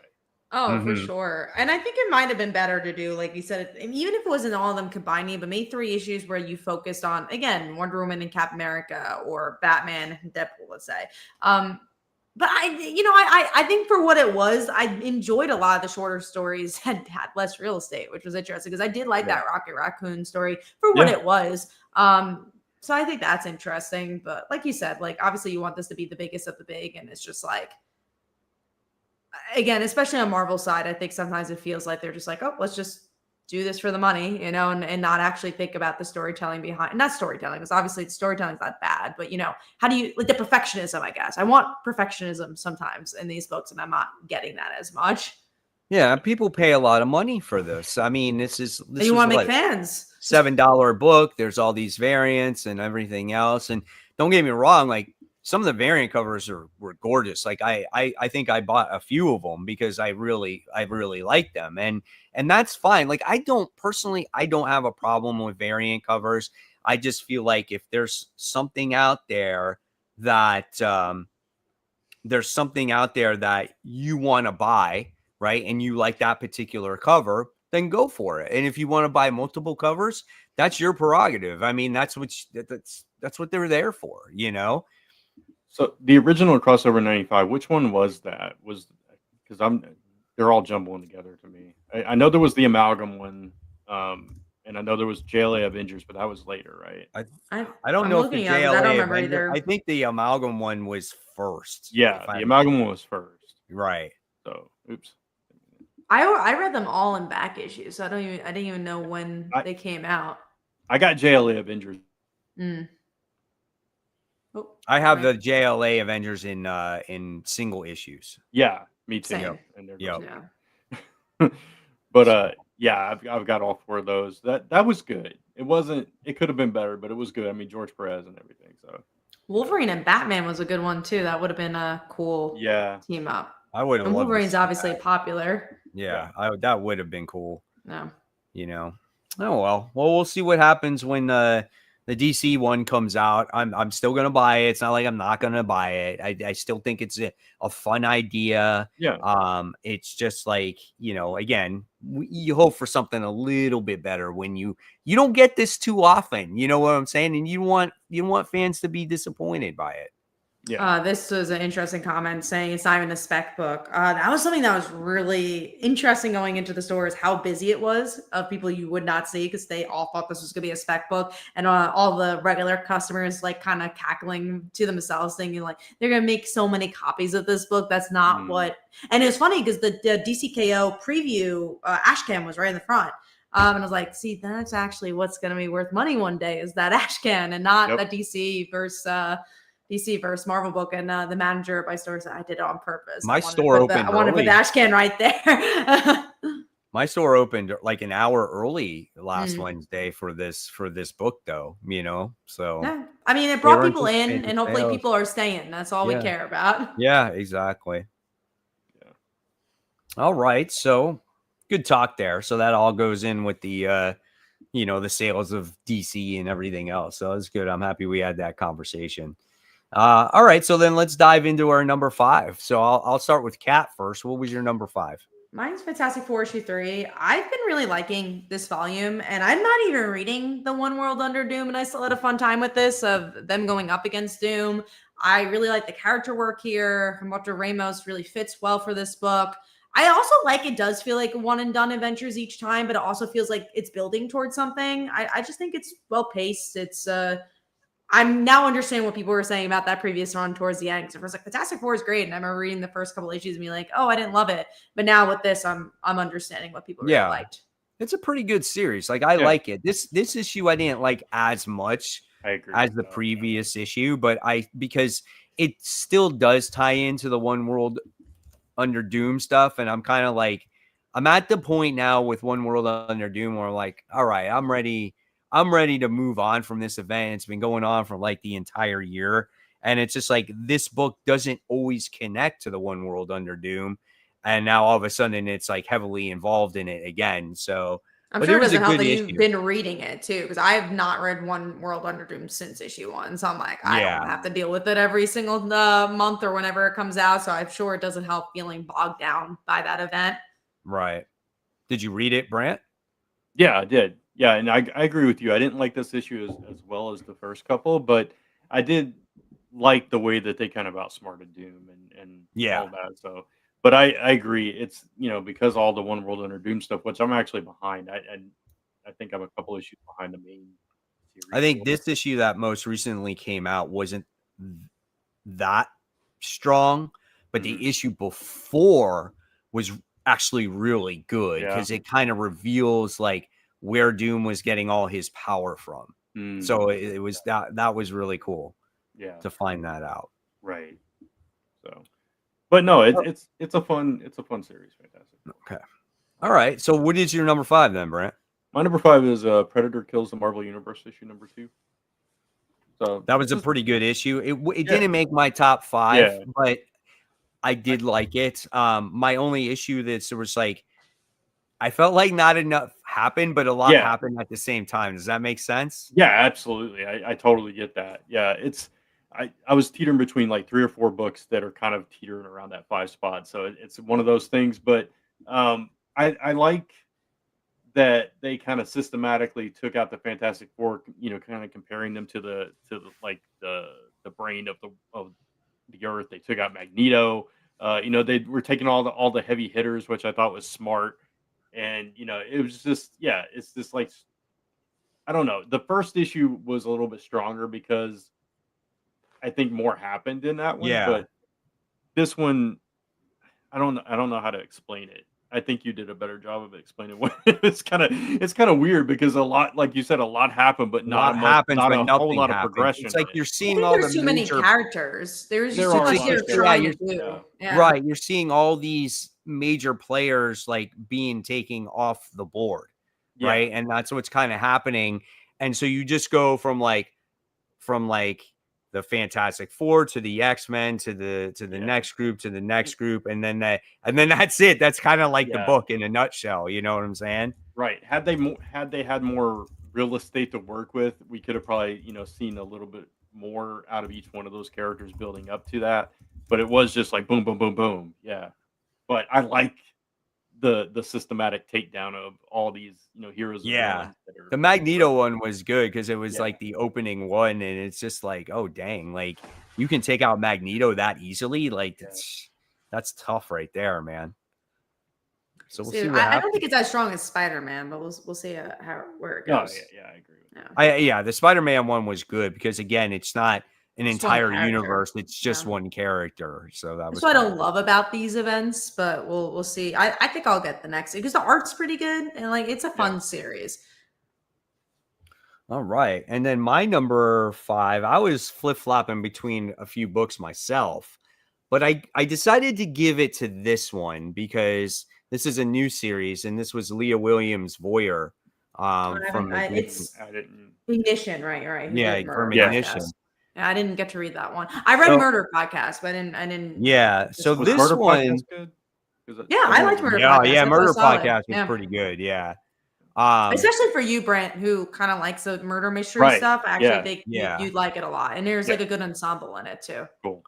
Oh, for Mhm. sure. And I think it might have been better to do, like you said, and even if it wasn't all of them combining, but maybe 3 issues where you focused on, again, Wonder Woman and Captain America or Batman and Deadpool, let's say. But I think for what it was, I enjoyed a lot of the shorter stories and had less real estate, which was interesting because I did like Yeah. that Rocket Raccoon story for what it was. So I think that's interesting. But like you said, like obviously you want this to be the biggest of the big, and it's just like, again, especially on Marvel side, I think sometimes it feels like they're just like, oh, let's just do this for the money, and not actually think about the storytelling behind. Not storytelling, because obviously storytelling's not bad, but how do you like the perfectionism? I guess I want perfectionism sometimes in these books, and I'm not getting that as much. Yeah, people pay a lot of money for this. I mean, this is You want to make what, fans $7 book. There's all these variants and everything else. And don't get me wrong, like some of the variant covers were gorgeous. Like I think I bought a few of them because I really like them. And that's fine. Like I don't have a problem with variant covers. I just feel like if there's something out there that you want to buy, right? And you like that particular cover, then go for it. And if you want to buy multiple covers, that's your prerogative. I mean, that's what they're there for, you know? So the original crossover 95, which one was that? Because they're all jumbling together to me. I know there was the amalgam one, and I know there was JLA Avengers, but that was later, right? I don't I'm know if the looking at it, I don't JLA remember Avenger, either. I think the amalgam one was first. Yeah, the amalgam one was first. Right. So, oops. I read them all in back issues, so I didn't even know when they came out. I got JLA Avengers. Oh, I have the JLA Avengers in single issues. Yeah, me too. Same. And they're Yeah. but yeah, I've got all 4 of those. That was good. It could have been better, but it was good. I mean, George Perez and everything. So Wolverine and Batman was a good one too. That would have been a cool team up. I would have And loved Wolverine's obviously popular. Yeah, that would have been cool. No. You know. Oh well. Well, we'll see what happens when the DC one comes out. I'm still gonna buy it. It's not like I'm not gonna buy it. I still think it's a fun idea. Yeah. It's just like, again, you hope for something a little bit better when you don't get this too often. You know what I'm saying? And you want fans to be disappointed by it. Yeah. This was an interesting comment saying it's not even a spec book. That was something that was really interesting going into the store, is how busy it was of people you would not see because they all thought this was going to be a spec book, and all the regular customers like kind of cackling to themselves thinking like they're going to make so many copies of this book. That's not what. And it was funny because the DCKO preview ashcan was right in the front. And I was like, see, that's actually what's going to be worth money one day, is that ashcan and not the DC versus Marvel book. And the manager at my store said I did it on purpose. My store opened. I wanted to put the ashcan right there. My store opened like an hour early last Wednesday for this book, though. So yeah. I mean, it brought people in, and hopefully people are staying. That's all we care about. Yeah, exactly. Yeah. All right, so good talk there. So that all goes in with the the sales of DC and everything else. So it's good. I'm happy we had that conversation. All right, so then let's dive into our number 5. So I'll start with Kat first. What was your number 5? Mine's Fantastic Four issue 3. I've been really liking this volume, and I'm not even reading The One World Under Doom, and I still had a fun time with this, of them going up against Doom. I really like the character work here. Humberto Ramos really fits well for this book. I also like, it does feel like one and done adventures each time, but it also feels like it's building towards something. I just think it's well paced. It's I'm now understanding what people were saying about that previous run towards the end. Because it was like Fantastic Four is great, and I remember reading the first couple issues and being like, "Oh, I didn't love it." But now with this, I'm understanding what people really liked. It's a pretty good series. Like I like it. This issue I didn't like as much as the previous issue, but because it still does tie into the One World Under Doom stuff, and I'm kind of like, I'm at the point now with One World Under Doom where I'm like, all right, I'm ready to move on from this event. It's been going on for like the entire year. And it's just like, this book doesn't always connect to the One World Under Doom. and now all of a sudden it's like heavily involved in it again. So, I'm but sure it it was a doesn't help good that you've issue. been reading it too, because I have not read One World Under Doom since issue 1. So I'm like, I Yeah. don't have to deal with it every single month or whenever it comes out. So I'm sure it doesn't help feeling bogged down by that event. Right. Did you read it, Brant? Yeah, I did. Yeah, and I agree with you. I didn't like this issue as well as the first couple, but I did like the way that they kind of outsmarted Doom and Yeah. all that. So, but I agree. It's because all the One World Under Doom stuff, which I'm actually behind. I think I'm a couple issues behind the main series. I think this issue that most recently came out wasn't that strong, but the issue before was actually really good because it kind of reveals like where Doom was getting all his power from. So it was that was really cool. Yeah, to find that out. right. So, but no, it's a fun series. Fantastic. Okay. All right. So what is your number 5 then, Brent? My number 5 is Predator Kills the Marvel Universe issue number 2. So that was a pretty good issue. It didn't make my top 5, but I did like it. My only issue that there was like I felt like not enough happened, but a lot happened at the same time. Does that make sense? Yeah, absolutely. I totally get that. Yeah, it's I was teetering between like 3 or 4 books that are kind of teetering around that 5 spot. So it's one of those things. But I like that they kind of systematically took out the Fantastic Four, kind of comparing them to the like the brain of the Earth. They took out Magneto. They were taking all the heavy hitters, which I thought was smart. And it was just it's just like I don't know. The first issue was a little bit stronger because I think more happened in that one. Yeah. But this one, I don't know how to explain it. I think you did a better job of explaining what it's kind of weird because a lot, like you said, a lot happened, but not a whole lot of progression. It's like you're I seeing think all there's the too many major characters. There's just There too are a much lot they're of trying to characters. do. Yeah. right. You're seeing all these major players like being taken off the board, right? And that's what's kind of happening. And so you just go from like the Fantastic Four to the X-Men to the next group to the next group, and then that's it. That's kind of like the book in a nutshell. You know what I'm saying? Right. Had they had more real estate to work with, we could have probably seen a little bit more out of each one of those characters building up to that. But it was just like boom, boom, boom, boom. Yeah. But I like the systematic takedown of all these heroes. Yeah. The Magneto one was good because it was like the opening one, and it's just like, oh dang, like you can take out Magneto that easily. Like that's tough right there, man. So we'll see what happens. I don't think it's as strong as Spider-Man, but we'll see where it goes. I agree with the Spider-Man one was good because again, it's not an entire universe; it's just one character. So that was. That's what I don't love about these events, but we'll see. I think I'll get the next because the art's pretty good and like it's a fun series. All right, and then my number 5, I was flip-flopping between a few books myself, but I decided to give it to this one because this is a new series, and this was Leah Williams' Voyeur. It's Ignition, right? Yeah, from Ignition. I didn't get to read that one. I read Murder Podcast, but I didn't. Yeah, so this Murder one. Good? Yeah, I liked Murder Podcast. Yeah, Murder Podcast was pretty good. Yeah. Especially for you, Brent, who kind of likes the murder mystery stuff. I actually think you'd like it a lot. And there's like a good ensemble in it too. Cool.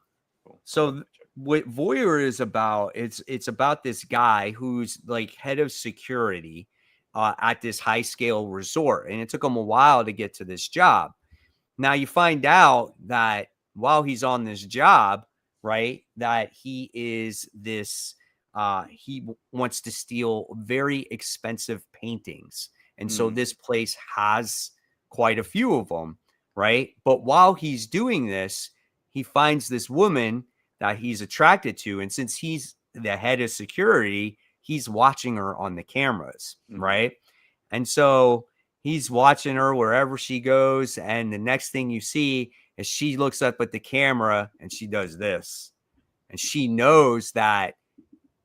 So what Voyeur is about, it's about this guy who's like head of security at this high scale resort. And it took him a while to get to this job. Now you find out that while he's on this job, right, that he is this he wants to steal very expensive paintings. And so this place has quite a few of them, right? But while he's doing this, he finds this woman that he's attracted to. And since he's the head of security, he's watching her on the cameras, right? And so he's watching her wherever she goes. And the next thing you see is she looks up at the camera and she does this. And she knows that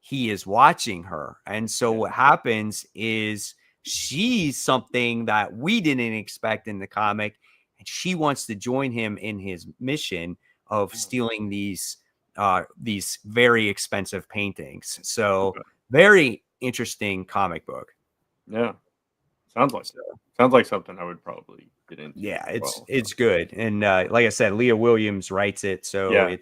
he is watching her. And so what happens is she's something that we didn't expect in the comic. And she wants to join him in his mission of stealing these these very expensive paintings. So Okay. very interesting comic book. Yeah. Sounds like something I would probably get into. Yeah, as well. it's good, and like I said, Leah Williams writes it, so Yeah.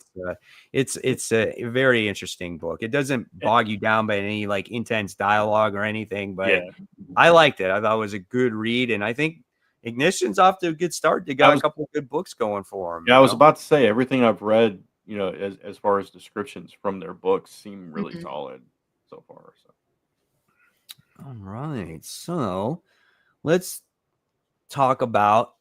it's a very interesting book. It doesn't bog you down by any like intense dialogue or anything, but Yeah. I liked it. I thought it was a good read, and I think Ignition's off to a good start. They got a couple of good books going for them. Yeah, I was about to say everything I've read, as far as descriptions from their books seem really solid so far. So. All right, so let's talk about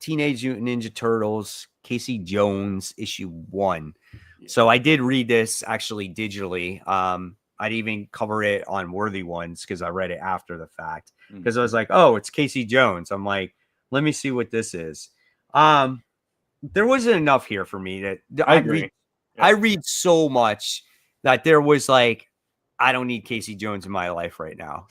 Teenage Mutant Ninja Turtles, Casey Jones, issue 1. Yeah. So I did read this actually digitally. I'd even cover it on Worthy Ones because I read it after the fact because I was like, oh, it's Casey Jones. I'm like, let me see what this is. There wasn't enough here for me that I agree. I read so much that there was like, I don't need Casey Jones in my life right now,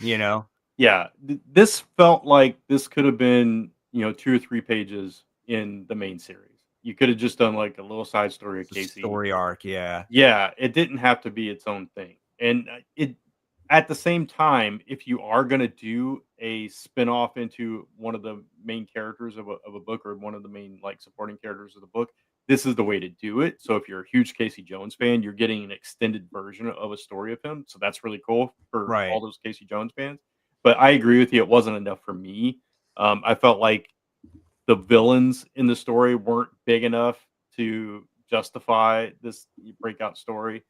Yeah, this felt like this could have been, 2 or 3 pages in the main series. You could have just done like a little side story of Casey. Story arc, yeah. Yeah, it didn't have to be its own thing. And it at the same time, if you are going to do a spin-off into one of the main characters of a book or one of the main like supporting characters of the book, this is the way to do it. So if you're a huge Casey Jones fan, you're getting an extended version of a story of him. So that's really cool for all those Casey Jones fans. But I agree with you. It wasn't enough for me. I felt like the villains in the story weren't big enough to justify this breakout story.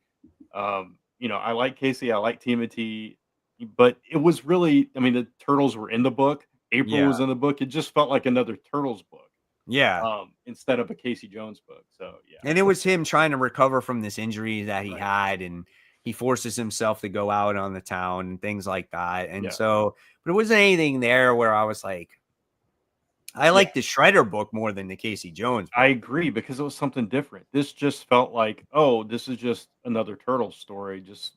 I like Casey. I like Timothy. But it was really, the Turtles were in the book. April was in the book. It just felt like another Turtles book. Yeah. Instead of a Casey Jones book. So, yeah. And it was him trying to recover from this injury that he had, and he forces himself to go out on the town and things like that. And so, but it wasn't anything there where I was like, I like the Shredder book more than the Casey Jones book. I agree because it was something different. This just felt like, oh, this is just another Turtles story, just,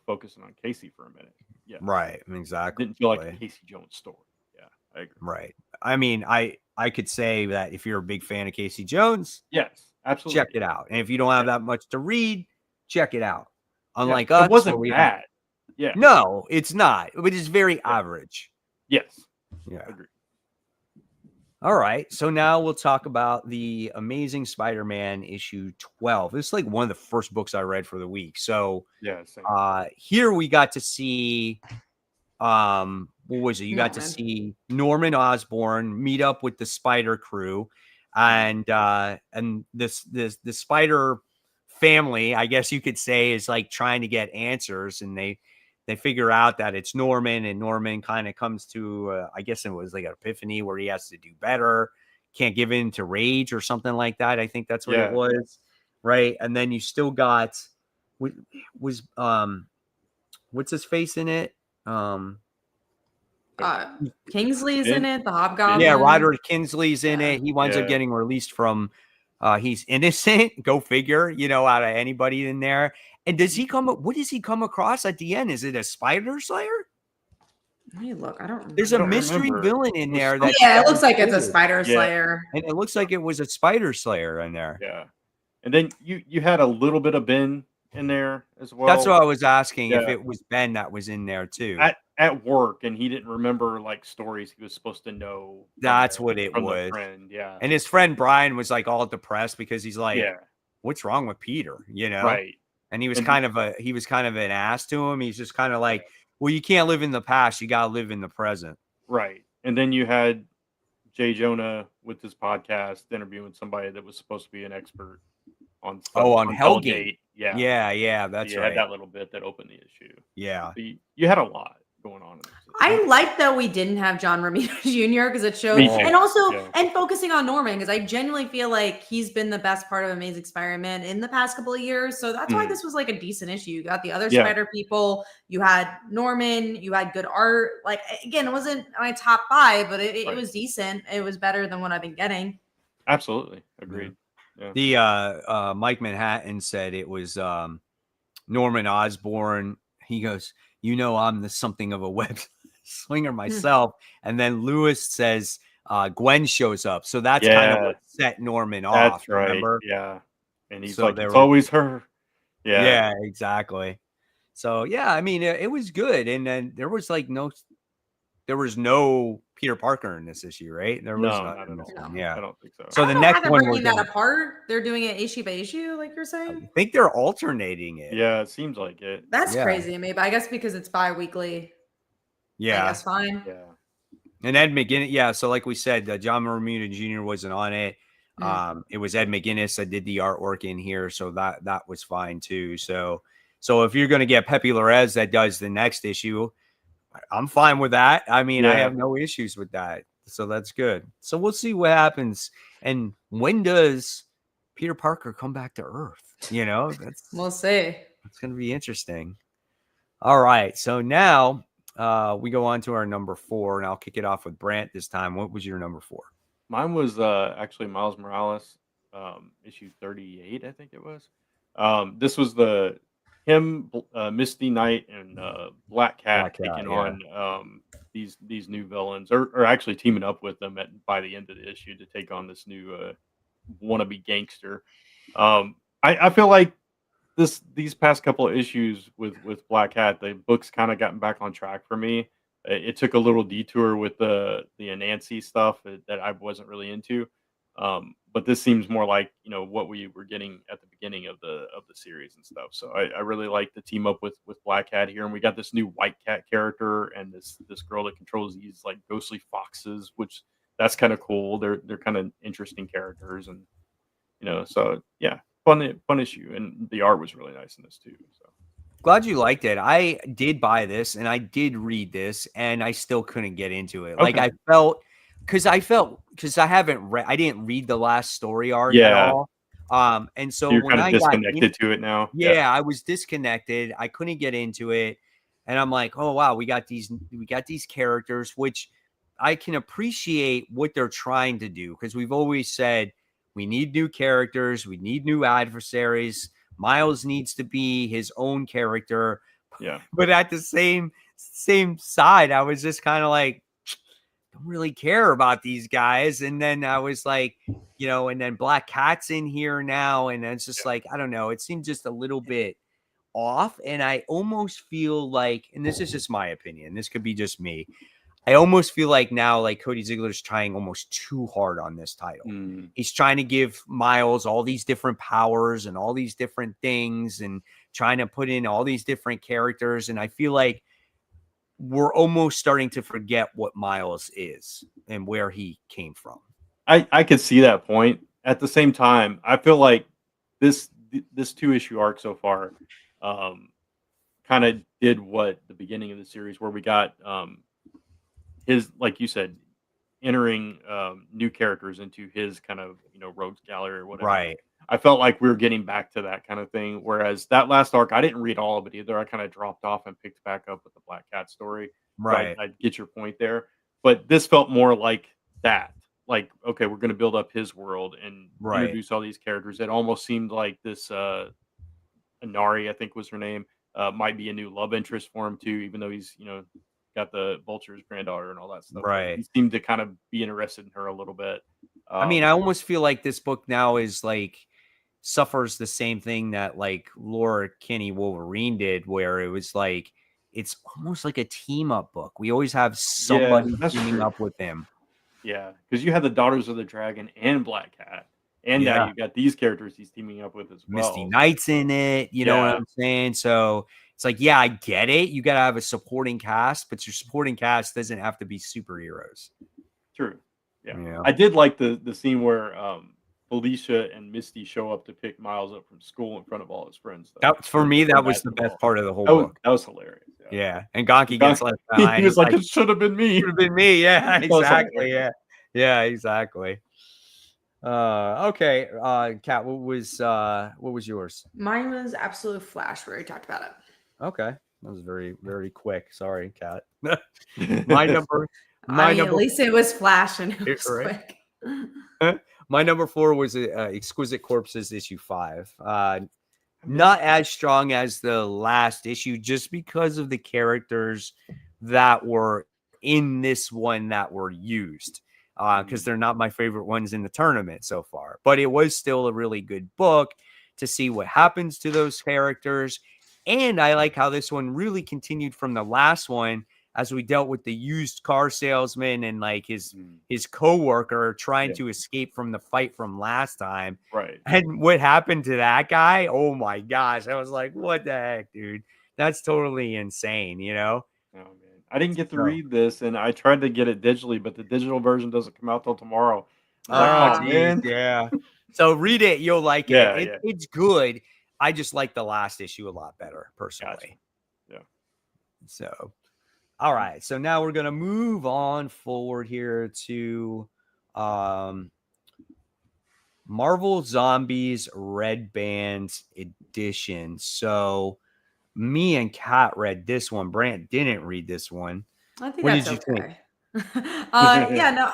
focusing on Casey for a minute. Yeah. Right. Exactly. It didn't feel like a Casey Jones story. Yeah, I agree. Right. I mean, I could say that if you're a big fan of Casey Jones, yes, absolutely, check it out. And if you don't have that much to read, check it out. Unlike us, it wasn't bad. Yeah. No, it's not. It is very average. Yes. Yeah. Agreed. All right. So now we'll talk about the Amazing Spider-Man issue 12. This is like one of the first books I read for the week. So here we got to see what was it? You got to see Norman Osborn meet up with the Spider crew, and this Spider family, I guess you could say, is like trying to get answers, and they figure out that it's Norman, and Norman kind of comes to I guess it was like an epiphany where he has to do better, can't give in to rage or something like that. I think that's what it was, right? And then you still got was what's his face in it? Kingsley's in it, the Hobgoblin. Yeah, Roderick Kingsley's in it. He winds up getting released from he's innocent. Go figure, out of anybody in there. And what does he come across at the end? Is it a Spider Slayer? Let me look. I don't remember. There's a mystery villain in there. It looks like it's a Spider Slayer. And it looks like it was a Spider Slayer in there. Yeah. And then you had a little bit of Ben in there as well. That's what I was asking, if it was Ben that was in there too. At work, and he didn't remember like stories he was supposed to know. That's what it was. Friend. Yeah. And his friend Brian was like all depressed because he's like, what's wrong with Peter? Right. And he was kind of an ass to him. He's just kind of like, well, you can't live in the past. You got to live in the present. Right. And then you had Jay Jonah with his podcast interviewing somebody that was supposed to be an expert on stuff, on Hellgate. Yeah. Yeah. That's right. You had that little bit that opened the issue. Yeah. So you had a lot going on in this. I like that we didn't have John Romita Jr. because it shows, and also and focusing on Norman, because I genuinely feel like he's been the best part of Amazing Spider-Man in the past couple of years. So that's why this was like a decent issue. You got the other Spider people, you had Norman, you had good art. Like again, it wasn't my top 5, but it was decent. It was better than what I've been getting. Absolutely, agreed. Yeah. The Mike Manhattan said it was Norman Osborn. He goes, I'm something of a web slinger myself. And then Lewis says Gwen shows up. So that's kind of what set Norman off. That's right. Remember? Yeah. And he's like, it's always her. Yeah, exactly. So yeah, I mean, it was good, and then there was no Peter Parker in this issue, right? There was No, none not in at this all. one. No. Yeah. I don't think so. So I the don't know how next they're one we're breaking that doing, apart. They're doing it issue by issue, like you're I saying. think they're alternating it. Yeah, it seems like it. That's Yeah. crazy to me, but I guess because it's bi-weekly, I Yeah. guess fine. Yeah. And Ed McGinnis, yeah. So like we said, John Romita Jr. wasn't on it. It was Ed McGinnis that did the artwork in here, so that was fine too. So if you're going to get Pepe Larraz that does the next issue, I'm fine with that. I mean, I Yeah. have no issues with that. So that's good. So we'll see what happens. And when does Peter Parker come back to Earth? You know, We'll see. that's going to be interesting. All right. So now we go on to our number 4, and I'll kick it off with Brant this time. What was your number 4? Mine was actually Miles Morales, issue 38, I think it was. This was Misty Knight, and Black Cat taking on these new villains, or actually teaming up with them by the end of the issue to take on this new wannabe gangster. I feel like these past couple of issues with Black Cat, the book's kind of gotten back on track for me. It took a little detour with the Anansi stuff that I wasn't really into, but this seems more like what we were getting at the beginning of the series and stuff. So I really like the team up with Black Cat here, and we got this new White Cat character and this girl that controls these like ghostly foxes, which that's kind of cool. They're kind of interesting characters, and so yeah, fun issue, and the art was really nice in this too. So Glad you liked it. I did buy this and I did read this, and I still couldn't get into it. Like Okay. because I didn't read the last story arc at all. And so you're when kind of I got disconnected to it now. I was disconnected. I couldn't get into it. And I'm like, oh wow, we got these characters, which I can appreciate what they're trying to do, because we've always said we need new characters, we need new adversaries. Miles needs to be his own character. Yeah. But at the same side, I was just kind of like, don't really care about these guys. And then I was like, and then Black Cat's in here now, and it's just like, I don't know, it seemed just a little bit off. And I almost feel like, and this is just my opinion, this could be just me, I almost feel like now, like Cody Ziegler's trying almost too hard on this title. He's trying to give Miles all these different powers and all these different things, and trying to put in all these different characters. And I feel like we're almost starting to forget what Miles is and where he came from. I could see that point. At the same time, I feel like this 2-issue arc so far kind of did what the beginning of the series, where we got his, like you said, entering new characters into his kind of rogues gallery or whatever. Right. I felt like we were getting back to that kind of thing. Whereas that last arc, I didn't read all of it either. I kind of dropped off and picked back up with the Black Cat story. Right. So I get your point there. But this felt more like that. Like, okay, we're going to build up his world and introduce all these characters. It almost seemed like this Inari, I think was her name, might be a new love interest for him too, even though he's got the Vulture's granddaughter and all that stuff. Right. He seemed to kind of be interested in her a little bit. I mean, I almost feel like this book now is like suffers the same thing that like Laura Kinney Wolverine did, where it was like it's almost like a team up book. We always have somebody teaming up with him. Yeah, because you had the Daughters of the Dragon and Black Cat, and now you got these characters he's teaming up with as well. Misty Knight's in it, you know what I'm saying? So it's like, yeah, I get it. You got to have a supporting cast, but your supporting cast doesn't have to be superheroes. True. Yeah. I did like the scene where Felicia and Misty show up to pick Miles up from school in front of all his friends. That, for me, that was the best part of the whole book. That was hilarious. Yeah. And Gonki gets left behind. He was like, it should have been me. Should have been me. Yeah, exactly. Yeah, exactly. Okay. Kat, what was yours? Mine was Absolute Flash. We already talked about it. Okay. That was very, very quick. Sorry, Kat. At least it was Flash and it was quick. My number 4 was Exquisite Corpses issue 5. Not as strong as the last issue, just because of the characters that were in this one that were used. Because they're not my favorite ones in the tournament so far. But it was still a really good book to see what happens to those characters. And I like how this one really continued from the last one as we dealt with the used car salesman and like his coworker trying to escape from the fight from last time. Right. And what happened to that guy? Oh my gosh. I was like, what the heck, dude? That's totally insane, you know? Oh man, I didn't get to read this, and I tried to get it digitally, but the digital version doesn't come out till tomorrow. I was like, oh Geez, man. yeah. So read it, you'll like it. Yeah, yeah. It's good. I just like the last issue a lot better, personally. Gotcha. Yeah. So, all right. So now we're gonna move on forward here to Marvel Zombies Red Band Edition. So me and Kat read this one. Brant didn't read this one. I think What that's did you okay. Yeah, no,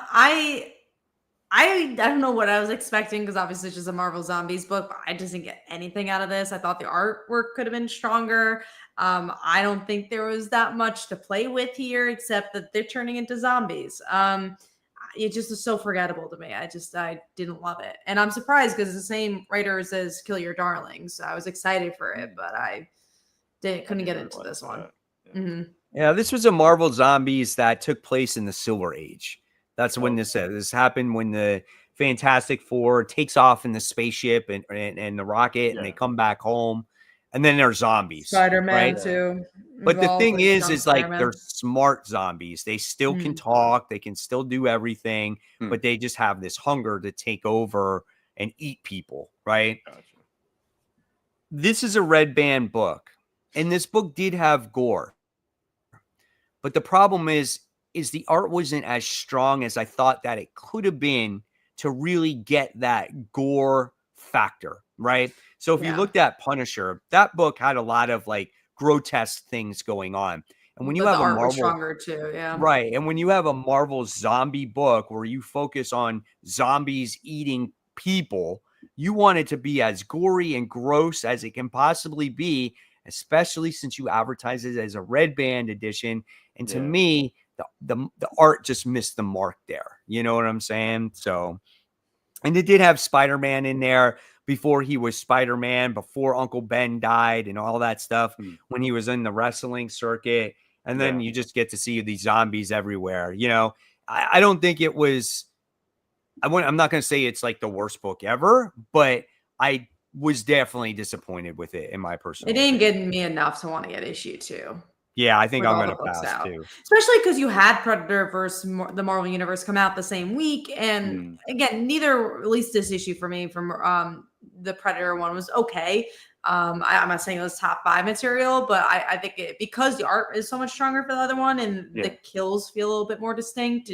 I don't know what I was expecting because obviously it's just a Marvel Zombies book, but I just didn't get anything out of this. I thought the artwork could have been stronger. I don't think there was that much to play with here, except that they're turning into zombies. It just is so forgettable to me. I didn't love it, and I'm surprised because it's the same writers as Kill Your Darlings. So I was excited for it, but I couldn't get into this one. Yeah, this was a Marvel Zombies that took place in the Silver Age. That's when this happened, when the Fantastic Four takes off in the spaceship and the rocket, and they come back home, and then they're zombies. Spider-Man right? too. But the thing is like Spider-Man. they're smart zombies. They still can talk. They can still do everything, but they just have this hunger to take over and eat people, right? Gotcha. This is a Red Band book, and this book did have gore. But the problem is the art wasn't as strong as I thought that it could have been to really get that gore factor, right? So if you looked at Punisher, that book had a lot of like grotesque things going on. And when you have a Marvel, stronger too, right? And when you have a Marvel zombie book where you focus on zombies eating people, you want it to be as gory and gross as it can possibly be, especially since you advertise it as a Red Band edition. And to me, the art just missed the mark there. You know what I'm saying? So, and it did have Spider-Man in there before he was Spider-Man, before Uncle Ben died and all that stuff when he was in the wrestling circuit. And then you just get to see these zombies everywhere. You know, I don't think it was, I'm not going to say it's like the worst book ever, but I was definitely disappointed with it in my personal opinion. It opinion. didn't get me enough to want to get issue 2. Yeah, I think I'm going to pass too. Especially because you had Predator versus the Marvel Universe come out the same week. And again, neither released this issue for me from the Predator one was okay. I'm not saying it was top 5 material, but I think because the art is so much stronger for the other one and the kills feel a little bit more distinct,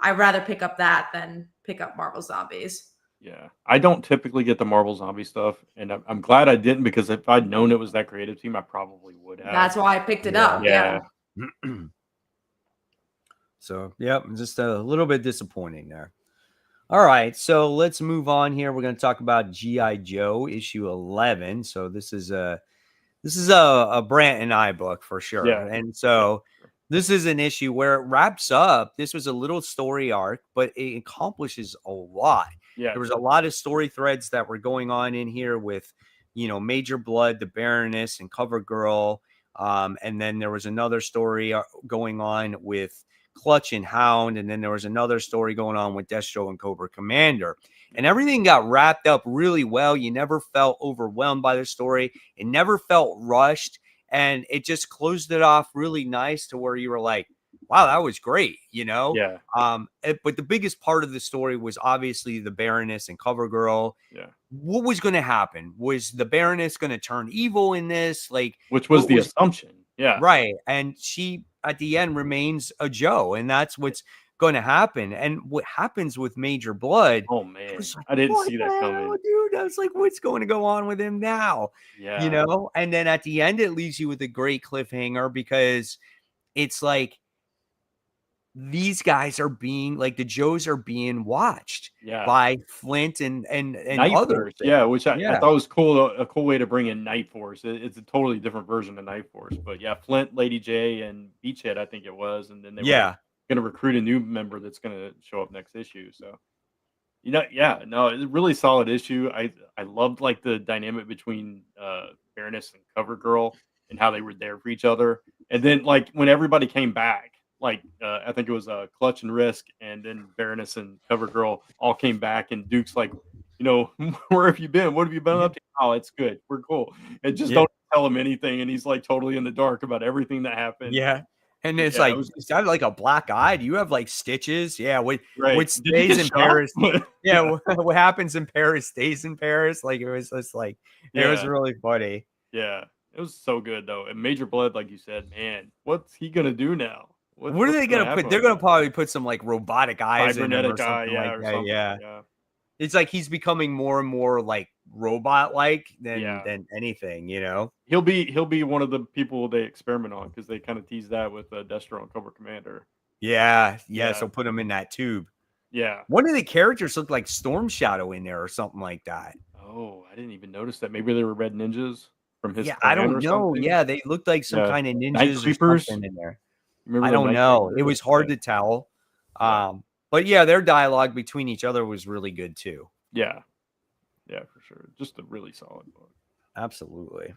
I'd rather pick up that than pick up Marvel Zombies. Yeah, I don't typically get the Marvel Zombie stuff, and I'm glad I didn't, because if I'd known it was that creative team, I probably would have. That's why I picked it up. Yeah. So, yep, just a little bit disappointing there. All right, so let's move on here. We're going to talk about G.I. Joe issue 11. So this is a Brant and I book for sure. Yeah. And so this is an issue where it wraps up. This was a little story arc, but it accomplishes a lot. Yeah, there was a lot of story threads that were going on in here with, Major Blood, the Baroness, and CoverGirl. And then there was another story going on with Clutch and Hound. And then there was another story going on with Destro and Cobra Commander. And everything got wrapped up really well. You never felt overwhelmed by the story. It never felt rushed. And it just closed it off really nice to where you were like, wow, that was great, Yeah. But the biggest part of the story was obviously the Baroness and CoverGirl. Yeah. What was going to happen? Was the Baroness going to turn evil in this? Which was the assumption. Yeah. Right. And she, at the end, remains a Joe. And that's what's going to happen. And what happens with Major Blood? Oh, man. I didn't see that coming. Dude, I was like, what's going to go on with him now? Yeah. And then at the end, it leaves you with a great cliffhanger, because it's like, these guys are being the Joes are being watched by Flint and others. Yeah, which I thought was cool. A cool way to bring in Night Force. It's a totally different version of Night Force, but yeah, Flint, Lady J, and Beachhead, I think it was, and then they were going to recruit a new member that's going to show up next issue. So Yeah, no, it's a really solid issue. I loved like the dynamic between Baroness and Cover Girl and how they were there for each other. And then like when everybody came back, like I think it was Clutch and Risk, and then Baroness and Cover Girl all came back, and Duke's like, where have you been? What have you been up to? Oh, it's good. We're cool. And just Yeah. don't tell him anything. And he's like totally in the dark about everything that happened. Yeah. And it's Yeah, like, it was is that like a black eye? Do you have like stitches? Yeah. What right. Did you stays get in shot? Paris? Yeah. Yeah. What happens in Paris stays in Paris. Like it was just like, it was Yeah. really funny. Yeah, it was so good though. And Major Blood, like you said, man, what's he gonna do now? What are What's they gonna going to happen put? They're with going to that? probably put some like robotic eyes in him or Cybernetic eye, something yeah, like or that. something. Yeah. Yeah, It's like he's becoming more and more like robot like yeah. than anything, you know? He'll be one of the people they experiment on because they kind of tease that with Destro and Cobra Commander. Yeah. Yeah. Yeah, So put him in that tube. yeah. One of the characters looked like Storm Shadow in there or something like that. Oh, I didn't even notice that. Maybe they were red ninjas from his Yeah, I clan don't or know. something. Yeah, they looked like some Yeah, kind of Night ninjas or Creepers. something in there. Remember I the don't Night know. Creepers? It was hard Yeah, to tell. yeah, But yeah, their dialogue between each other was really good too. yeah, yeah, for sure. Just a really solid book. Absolutely.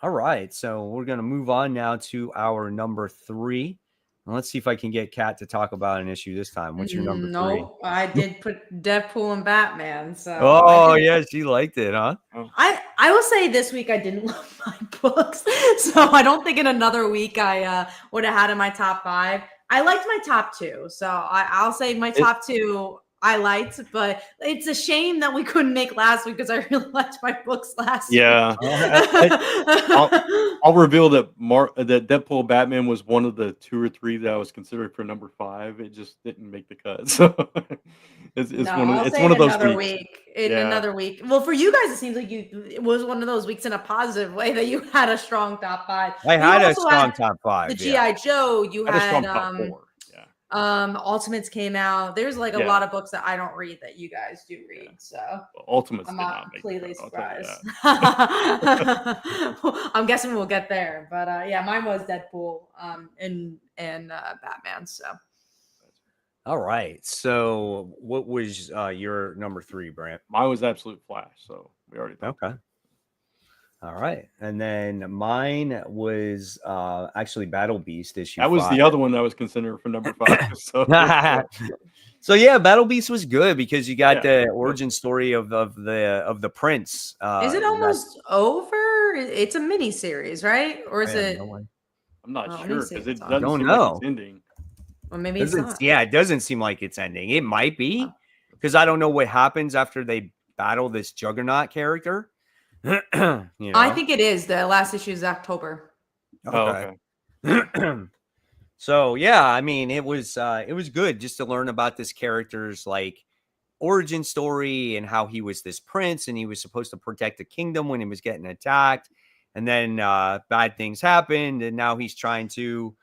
All right, so we're gonna move on now to our number 3. And let's see if I can get Kat to talk about an issue this time. What's your number 3? No, I did put Deadpool and Batman. So Oh yeah, she liked it, huh? Oh, I will say this week I didn't love my books, so I don't think in another week I would have had in my top 5. I liked my top 2, so I'll say my top 2 I liked, but it's a shame that we couldn't make last week because I really liked my books last yeah. week. I'll reveal that that Deadpool Batman was one of the 2 or 3 that I was considered for number 5. It just didn't make the cut. So it's No, one of I'll it's say one of in those another weeks. week. In Yeah. another week. Well, for you guys, it seems like it was one of those weeks in a positive way that you had a strong top 5. I You had a also strong had top the 5. Yeah. GI Joe. You I had a strong had top 4. Yeah. Ultimates came out. There's like a Yeah. lot of books that I don't read that you guys do read. So Well, Ultimates I'm did not not make the completely cut, I'll tell you surprised. that. I'm guessing we'll get there, but yeah, mine was Deadpool and Batman. So All right. So what was your number 3, Brant? Mine was Absolute Flash, so we already talked. Okay. All right. And then mine was actually Battle Beast issue. That was 5. the other one that was considered for number 5. So So yeah, Battle Beast was good because you got Yeah. the origin story of the prince. is it almost over? It's a mini series, right? Or is it? I'm not Oh, let me sure see because if it it's on. doesn't Don't seem know. like it's ending. Well, maybe it's not. Yeah, it doesn't seem like it's ending. It might be because I don't know what happens after they battle this Juggernaut character. You know? I think it is. The last issue is October. Okay. So yeah, I mean, it was good just to learn about this character's like origin story and how he was this prince and he was supposed to protect the kingdom when he was getting attacked, and then bad things happened, and now he's trying to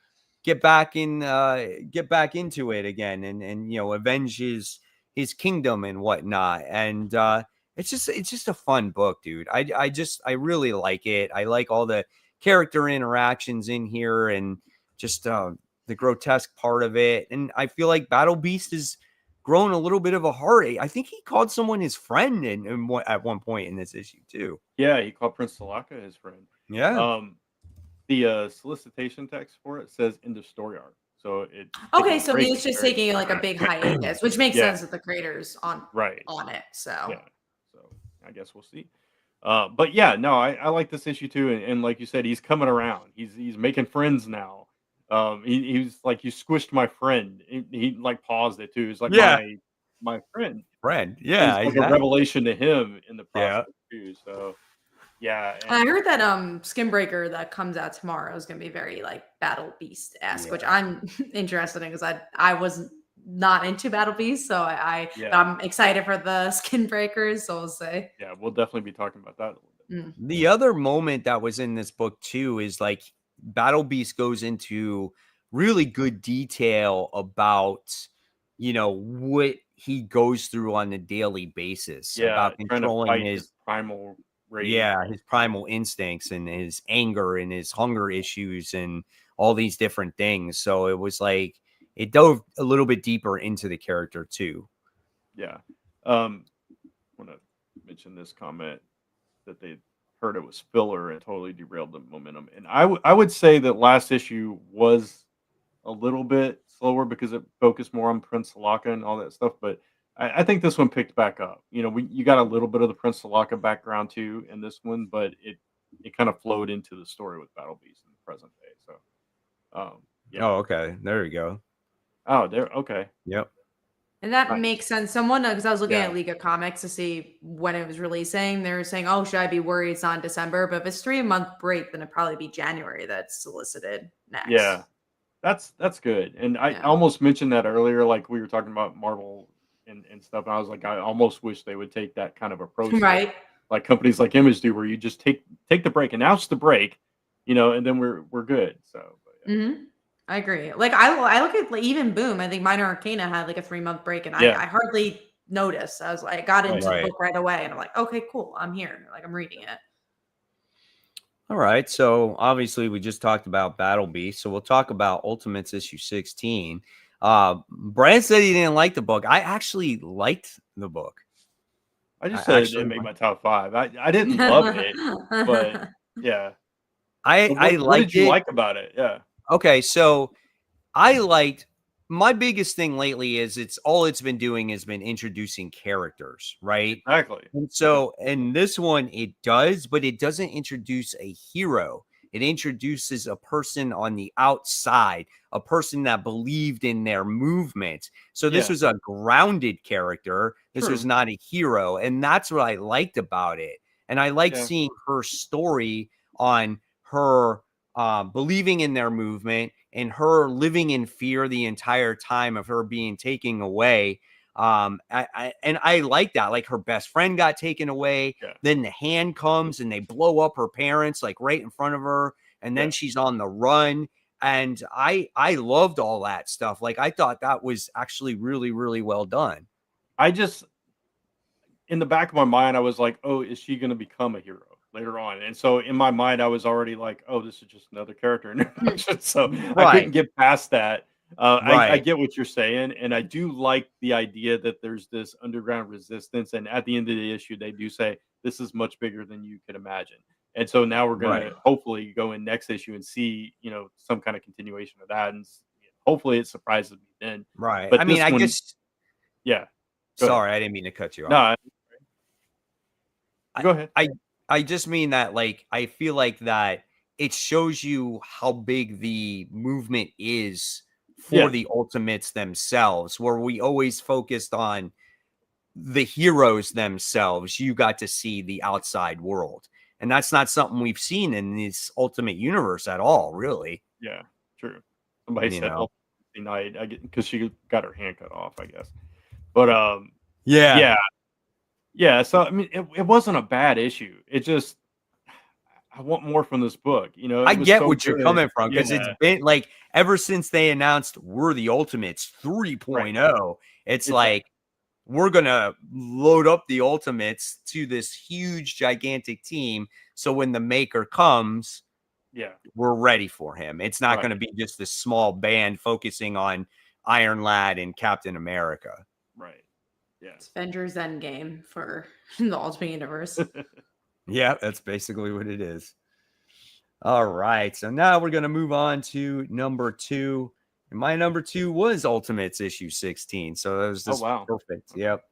get back into it again and avenge his kingdom and whatnot. And it's just a fun book, dude. I really like it. I like all the character interactions in here and just the grotesque part of it. And I feel like Battle Beast has grown a little bit of a heart. I think he called someone his friend at one point in this issue too. Yeah, he called Prince Talaka his friend. Yeah. The solicitation text for it says end of story arc. So it Okay, so he's just taking like a big hiatus, which makes sense with the creators on it. So yeah, so I guess we'll see. But yeah, no, I like this issue too, and like you said, he's coming around. He's making friends now. He was like, you squished my friend. He like paused it too. He's like, my friend. Yeah, it's like a revelation to him in the process too. So yeah, I heard that Skinbreaker that comes out tomorrow is going to be very like Battle Beast-esque, which I'm interested in because I was not into Battle Beast, so I'm excited for the Skinbreakers. So we'll see. Yeah, we'll definitely be talking about that a little bit. The other moment that was in this book too is like Battle Beast goes into really good detail about what he goes through on a daily basis about controlling his primal rage. his primal instincts and his anger and his hunger issues and all these different things. So it was like it dove a little bit deeper into the character too. Yeah. I want to mention this comment that they heard it was filler and totally derailed the momentum. And I would say that last issue was a little bit slower because it focused more on Prince Salaka and all that stuff. But I think this one picked back up. You know, you got a little bit of the Prince Salaka background too in this one, but it kind of flowed into the story with Battle Beast in the present day. So, yeah. Oh, okay. There you go. Oh, there. Okay. Yep. And that Nice. makes sense. Someone, because I was looking Yeah. at League of Comics to see when it was releasing, they were saying, "Oh, should I be worried it's not in December?" But if it's 3-month break, then it'd probably be January that's solicited next. Yeah. That's good. And I Yeah. almost mentioned that earlier, like we were talking about Marvel and stuff. And I was like, I almost wish they would take that kind of approach, Right. like companies like Image do, where you just take the break, announce the break, you know, and then we're good. So, but, yeah. Mm-hmm. I agree. Like I look at like, even Boom. I think Minor Arcana had like a 3-month break, and Yeah. I hardly noticed. I was like, I got into Right. the book right away, and I'm like, okay, cool. I'm here. Like I'm reading it. All right. So obviously we just talked about Battle Beast. So we'll talk about Ultimates issue 16. Brad said he didn't like the book. I actually liked the book. I just I said it actually didn't make my top 5. I didn't love it, but yeah. I But what liked did you it. like about it? Yeah. Okay, so I liked my biggest thing lately is it's been doing has been introducing characters, right? Exactly. And so in this one it does, but it doesn't introduce a hero. It introduces a person on the outside, a person that believed in their movement. So this Yeah. was a grounded character. This True. was not a hero, and that's what I liked about it. And I like Yeah. seeing her story on her believing in their movement and her living in fear the entire time of her being taken away. I like that. Like her best friend got taken away. Yeah. Then the hand comes and they blow up her parents like right in front of her, and then Yeah. she's on the run. And I loved all that stuff. Like I thought that was actually really, really well done. I just, in the back of my mind, I was like, oh, is she going to become a hero later on? And so in my mind, I was already like, oh, this is just another character introduction. So I Right. couldn't get past that. I Right. get what you're saying. And I do like the idea that there's this underground resistance. And at the end of the issue, they do say this is much bigger than you could imagine. And so now we're going Right. to hopefully go in next issue and see, you know, some kind of continuation of that. And hopefully it surprises me then. Right. But I mean, this I one- guess. Yeah. Go ahead. Sorry, I didn't mean to cut you off. No, go ahead. I just mean that, like, I feel like that it shows you how big the movement is for Yeah. the Ultimates themselves, where we always focused on the heroes themselves. You got to see the outside world. And that's not something we've seen in this Ultimate universe at all, really. Yeah, true. Somebody You said know. Ultimate Night, I get because she got her hand cut off, I guess. But yeah. So I mean, it wasn't a bad issue. It just I want more from this book. You know, I it was get so what you're good. coming from, because Yeah, it's been like ever since they announced we're the Ultimates 3.0, it's Exactly. like we're gonna load up the Ultimates to this huge gigantic team, so when the maker comes, yeah, we're ready for him. It's not Right. going to be just this small band focusing on Iron Lad and Captain America. right. Yeah, It's Avengers Endgame for the Ultimate Universe. Yeah, that's basically what it is. All right, so now we're going to move on to number 2. And my number 2 was Ultimates issue 16. So that was just wow. perfect. Yep.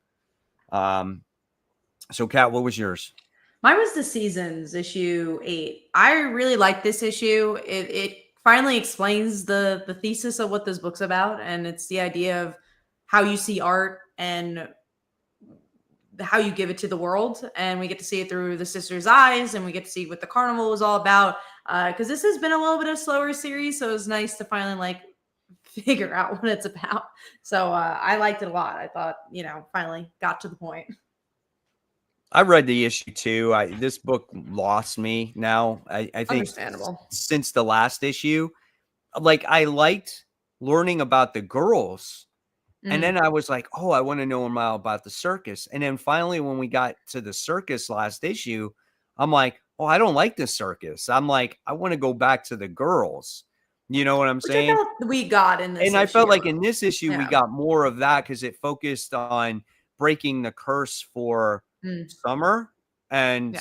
So Kat, what was yours? Mine was the Seasons issue 8. I really like this issue. It finally explains the thesis of what this book's about, and it's the idea of how you see art and how you give it to the world. And we get to see it through the sisters' eyes, and we get to see what the carnival was all about. Because this has been a little bit of a slower series, so it was nice to finally like figure out what it's about. So I liked it a lot. I thought, finally got to the point. I read the issue too. This book lost me now. I think Understandable. Since the last issue, like I liked learning about the girls. And then I was like, oh, I want to know more about the circus. And then finally, when we got to the circus last issue, I'm like, oh, I don't like the circus. I'm like, I want to go back to the girls. You know what I'm Which saying? I felt we got in this And I felt issue. like in this issue, we Yeah. got more of that because it focused on breaking the curse for summer, and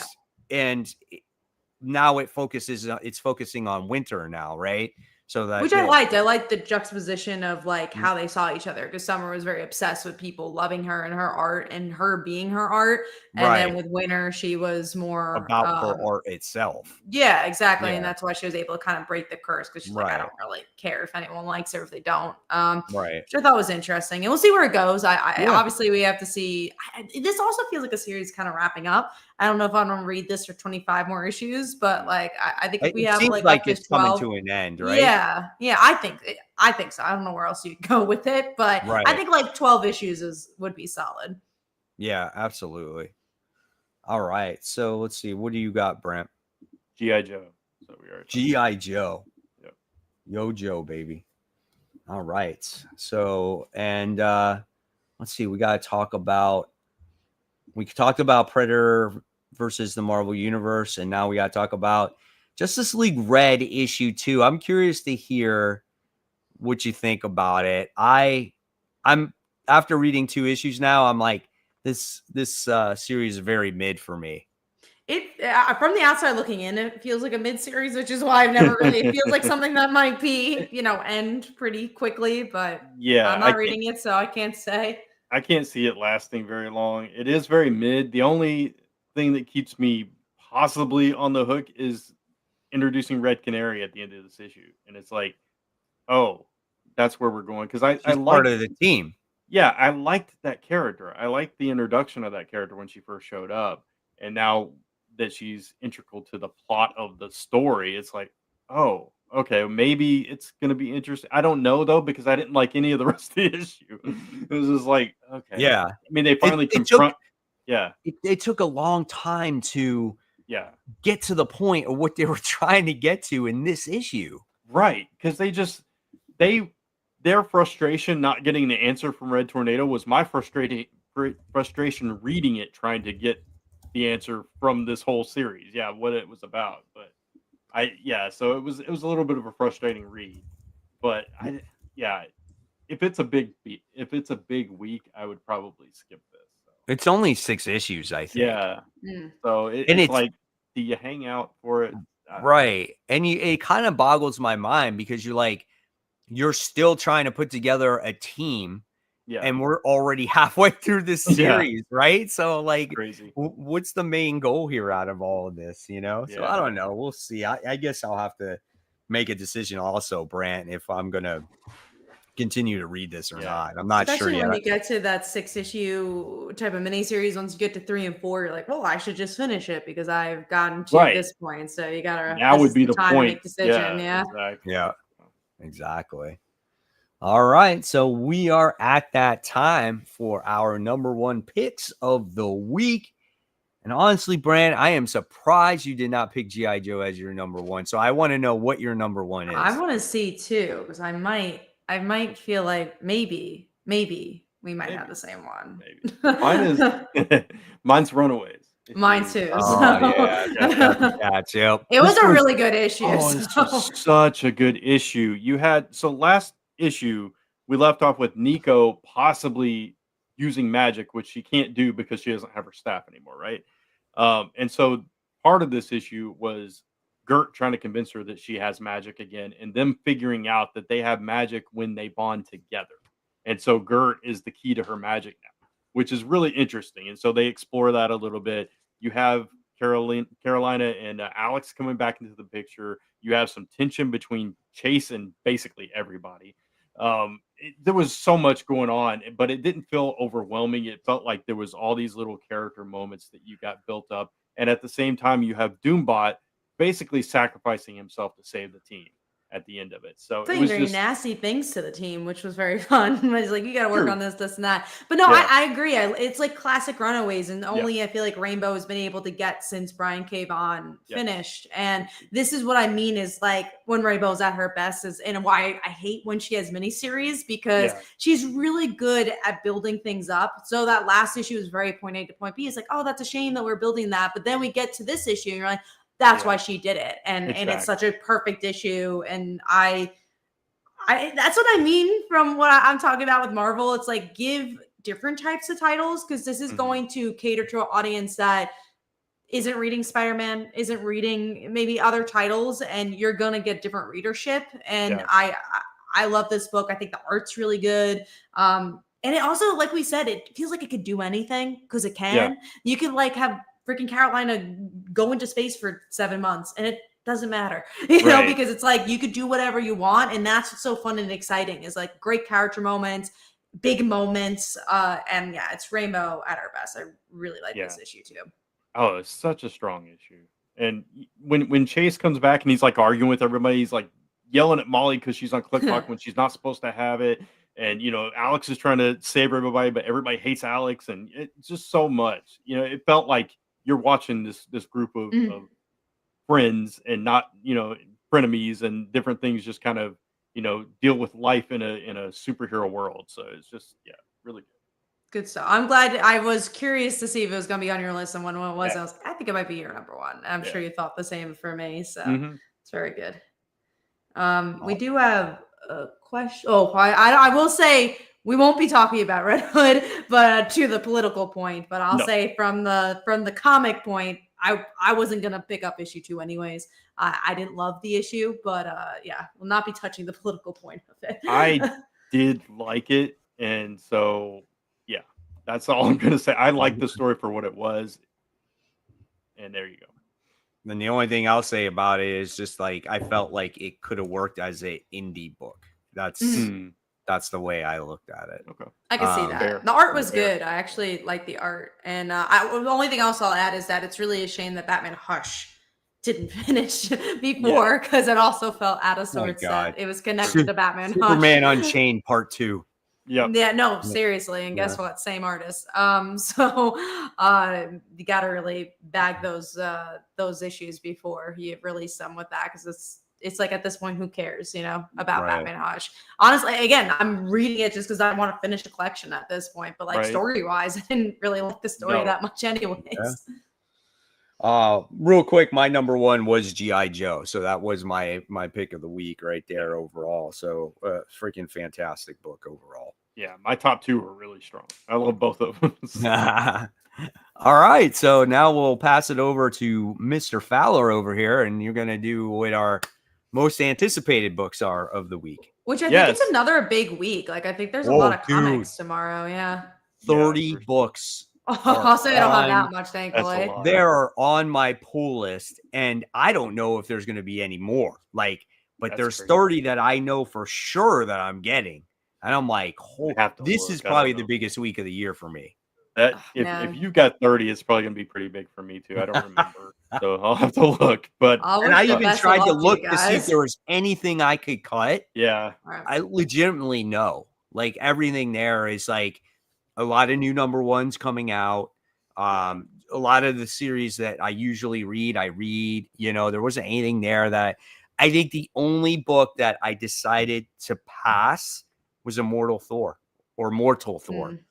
now it's focusing on winter now, right? So that which I liked. I liked the juxtaposition of like how they saw each other, because Summer was very obsessed with people loving her and her art and her being her art. And then with Winter, she was more about her art itself. Yeah, exactly. And that's why she was able to kind of break the curse, because she's like, I don't really care if anyone likes her, if they don't. Which I thought was interesting. And we'll see where it goes. Obviously we have to see. This also feels like a series kind of wrapping up. I don't know if I'm gonna read this for 25 more issues, but like I think if we have like it's 12, coming to an end, right? Yeah, I think so. I don't know where else you could go with it, but I think like 12 issues would be solid. Yeah, absolutely. All right, so let's see. What do you got, Brent? G.I. Joe. So we are G.I. Joe. Yep. Yo, Joe, baby. All right. So, and let's see. We talked about Predator versus the Marvel Universe, and now we got to talk about Justice League Red issue 2. I'm curious to hear what you think about it. I'm after reading 2 issues now, I'm like, this series is very mid for me. It from the outside looking in, it feels like a mid-series, which is why I've never really. It feels like something that might be, end pretty quickly. But I'm not reading it, so I can't say. I can't see it lasting very long. It is very mid. The only thing that keeps me possibly on the hook is introducing Red Canary at the end of this issue, and it's like, oh, that's where we're going, because I like part of the team. Yeah, I liked that character. I liked the introduction of that character when she first showed up, and now that she's integral to the plot of the story, it's like, oh, okay, maybe it's gonna be interesting. I don't know though, because I didn't like any of the rest of the issue. It was just like, okay, yeah. I mean, they finally confront. It took a long time to get to the point of what they were trying to get to in this issue, right? Because their frustration not getting the answer from Red Tornado was my frustration reading it, trying to get the answer from this whole series. Yeah, what it was about. But so it was a little bit of a frustrating read. But if it's a big week, I would probably skip this. So. It's only 6 issues, I think. Yeah. So it's like, do you hang out for it? Right. And it kind of boggles my mind, because you're still trying to put together a team, and we're already halfway through this series, right? So like, what's the main goal here out of all of this, So I don't know. We'll see. I guess I'll have to make a decision also, Brant, if I'm going to continue to read this or not. I'm not sure yet. When you get to that 6-issue type of miniseries, once you get to 3 and 4, you're like, well, I should just finish it because I've gotten to this point. So you gotta, now would be the time point. To make decision. Exactly. All right, so we are at that time for our number 1 picks of the week. And honestly, Brand, I am surprised you did not pick G.I. Joe as your number 1. So I want to know what your number 1 is. I want to see too, because I might feel like maybe we might have the same one. Mine's Runaways. Mine too. It was a really good issue. Such a good issue. You had last issue we left off with Nico possibly using magic, which she can't do because she doesn't have her staff anymore, right? And so part of this issue was Gert trying to convince her that she has magic again, and them figuring out that they have magic when they bond together. And so Gert is the key to her magic now, which is really interesting. And so they explore that a little bit. You have Carolina and Alex coming back into the picture. You have some tension between Chase and basically everybody. There was so much going on, but it didn't feel overwhelming. It felt like there was all these little character moments that you got built up. And at the same time, you have Doombot basically sacrificing himself to save the team at the end of it. So saying very nasty things to the team, which was very fun. It's like, you got to work on this and that. But no, I agree. It's like classic Runaways, and only I feel like Rainbow has been able to get since Brian K. Vaughan finished. And this is what I mean is like when Rainbow's at her best and why I hate when she has miniseries, because she's really good at building things up. So that last issue was very point A to point B. It's like, oh, that's a shame that we're building that. But then we get to this issue and you're like, that's why she did it. And it's such a perfect issue. And I that's what I mean from what I'm talking about with Marvel. It's like, give different types of titles, because this is Mhm. going to cater to an audience that isn't reading Spider-Man, isn't reading maybe other titles, and you're gonna get different readership. And Yeah. I love this book. I think the art's really good. And it also, like we said, it feels like it could do anything because it can. You could like have freaking Carolina go into space for 7 months and it doesn't matter, you know, because it's like you could do whatever you want. And that's what's so fun and exciting, is like great character moments, big moments. And yeah, it's Rainbow at our best. I really like this issue too. Oh, it's such a strong issue. And when Chase comes back and he's like arguing with everybody, he's like yelling at Molly because she's on Click Clock when she's not supposed to have it. And, you know, Alex is trying to save everybody, but everybody hates Alex. And it's just so much. You know, it felt like you're watching this group of friends and not, you know, frenemies and different things, just kind of, you know, deal with life in a superhero world. So it's just, really good. Good stuff. I'm glad. I was curious to see if it was going to be on your list and when it was. Yeah. I was like, I think it might be your number one. I'm sure you thought the same for me. So it's very good. We do have a question. Oh, I will say we won't be talking about Red Hood, but to the political point. But I'll say from the comic point, I wasn't gonna pick up issue 2 anyways. I didn't love the issue, but we'll not be touching the political point of it. I did like it, and so that's all I'm gonna say. I like the story for what it was, and there you go. Then the only thing I'll say about it is just like I felt like it could have worked as an indie book. That's the way I looked at it. Okay, I can see that. Fair. The art was good. I actually like the art, and the only thing else I'll add is that it's really a shame that Batman Hush didn't finish before, because it also felt out of sorts that it was connected to Batman Superman Hush. Unchained Part 2. Yeah, no, seriously. And guess what? Same artist. So you got to really bag those issues before you release them with that, because it's like at this point, who cares, you know, about Batman Hush? Honestly, again, I'm reading it just because I want to finish the collection at this point. But like story wise, I didn't really like the story that much, anyways. Real quick, my number one was G.I. Joe, so that was my pick of the week right there overall. So freaking fantastic book overall. Yeah, my top 2 were really strong. I love both of them. All right, so now we'll pass it over to Mr. Fowler over here, and you're gonna do what our most anticipated books are of the week. Which I think it's another big week. Like I think there's a lot of comics tomorrow. Yeah, 30 books. I'll say I don't have that much, thankfully. They're on my pull list, and I don't know if there's going to be any more. But there's 30 that I know for sure that I'm getting, and I'm like, this is probably the biggest week of the year for me. If you've got 30, it's probably going to be pretty big for me too. I don't remember, so I'll have to look. But I even tried to look to see if there was anything I could cut. Yeah, I legitimately know. Like everything there is like a lot of new number ones coming out. A lot of the series that I usually read, I read. You know, there wasn't anything there that I think the only book that I decided to pass was Mortal Thor.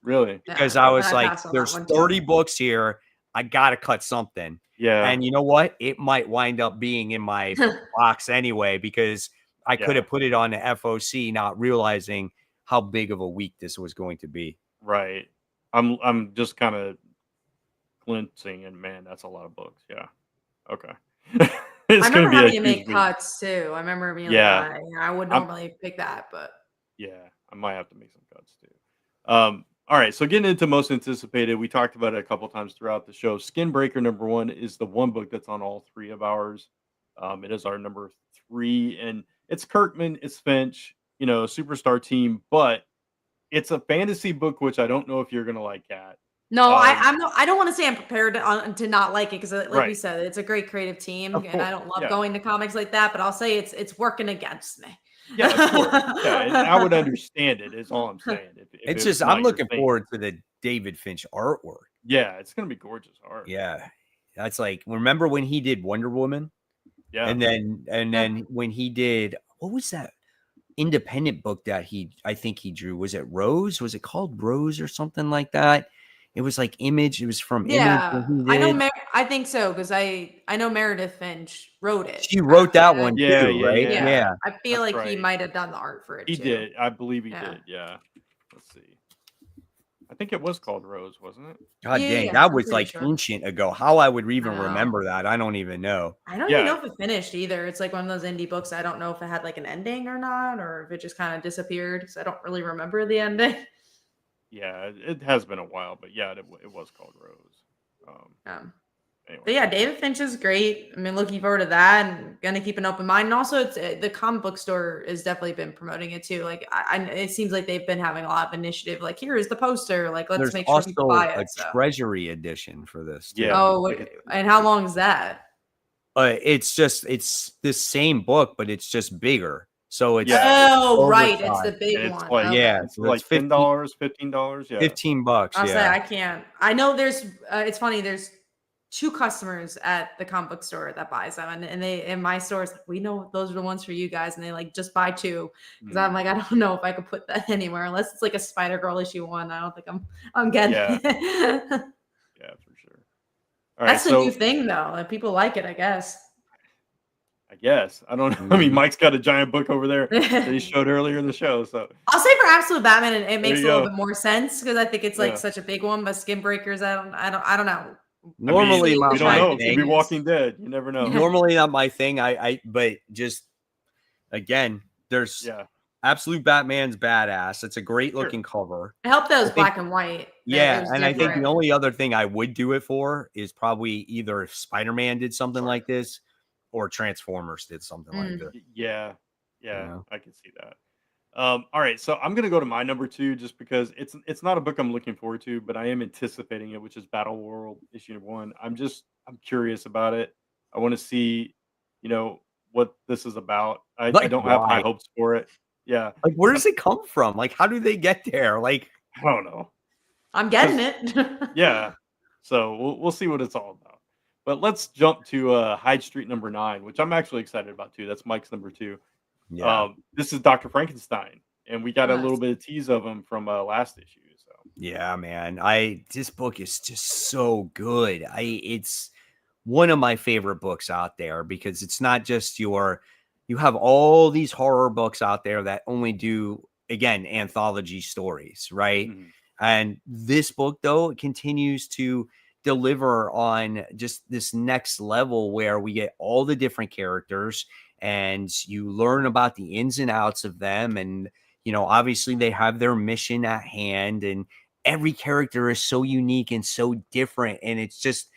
Really? Because I was like, there's 30 books here. I got to cut something. Yeah. And you know what? It might wind up being in my box anyway, because I could have put it on the FOC, not realizing how big of a week this was going to be. Right. I'm just kind of glimpsing, and man, that's a lot of books. Yeah. Okay. I remember having to make cuts too. I remember being like, I would normally pick that, but I might have to make some cuts too. All right, so getting into most anticipated, we talked about it a couple times throughout the show. Skinbreaker number 1 is the one book that's on all 3 of ours. It is our number 3, and it's Kirkman, it's Finch, you know, superstar team, but it's a fantasy book, which I don't know if you're gonna like, Kat. No, I don't want to say I'm prepared to not like it, because like we said, it's a great creative team, and I don't love going to comics like that, but I'll say it's working against me. Yeah, of course. Yeah, I would understand it, is all I'm saying. If it's just I'm looking forward to the David Finch artwork. Yeah, it's gonna be gorgeous art. Yeah. That's like, remember when he did Wonder Woman? Yeah. And then when he did, what was that independent book that I think he drew? Was it Rose? Was it called Rose or something like that? It was like Image. It was from Image. I know. I think so, because I know Meredith Finch wrote it. She wrote that one too, right? Yeah. I feel like he might have done the art for it. He did. I believe he did. Yeah. Let's see. I think it was called Rose, wasn't it? God Yeah, dang, yeah, that I'm was pretty like sure. ancient ago. How I would even Wow. remember that, I don't even know. I don't even know if it finished either. It's like one of those indie books. I don't know if it had like an ending or not, or if it just kind of disappeared because I don't really remember the ending. Yeah, it has been a while, but yeah, it was called Rose. Um, Anyway, but yeah, David Finch is great. I mean, looking forward to that and gonna keep an open mind. And also, it's the comic book store has definitely been promoting it too. Like, it seems like they've been having a lot of initiative. Like, here is the poster. Like, let's There's make sure people also buy a it. So, treasury edition for this too. Yeah. oh, like and how long is that? It's this same book, but it's just bigger. So it's Yeah. Oh, right, it's the oversized. big and it's one. like Okay. Yeah, it's so that's like $10, $15. Yeah. $15. I'll say Yeah. I can't. I know there's. It's funny. There's 2 customers at the comic book store that buys them, and they in my stores like, we know those are the ones for you guys, and they like just buy 2 because I'm like, I don't know if I could put that anywhere unless it's like a Spider Girl issue 1. I don't think I'm getting Yeah. it. Yeah, for sure. All right, That's the new thing though, and people like it, I guess. I guess I don't know. I mean, Mhm. Mike's got a giant book over there that he showed earlier in the show. So I'll say for Absolute Batman, it makes a you little go. bit more sense because I think it's like Yeah. such a big one. But Skin Breakers, I don't know. Normally, I mean, not we don't my know. It could be thing. Walking Dead. You never know. Normally, not my thing. But just again, there's Yeah. Absolute Batman's badass. It's a great Sure. looking cover. I hope that was I think- black and white. Yeah, It was and I think different. the only other thing I would do it for is probably either if Spider-Man did something like this or Transformers did something like this. Yeah. You know? I can see that. All right, so I'm gonna go to my number 2 just because it's not a book I'm looking forward to, but I am anticipating it, which is Battle World issue 1. I'm curious about it. I want to see, what this is about. I Like, don't have high why? hopes for it. Yeah, Like, where does it come from? Like, how do they get there? Like, I don't know. I'm getting it. Yeah, so we'll see what it's all about. But let's jump to Hyde Street number 9, which I'm actually excited about too. That's Mike's number 2. yeah, This is Dr. Frankenstein, and we got a Nice. little bit of tease of him from last issue. So yeah, man. This book is just so good. It's one of my favorite books out there because it's not just you have all these horror books out there that only do, again, anthology stories, right? Mhm. And this book, though, continues to deliver on just this next level where we get all the different characters and you learn about the ins and outs of them. And, obviously they have their mission at hand and every character is so unique and so different. And it's just,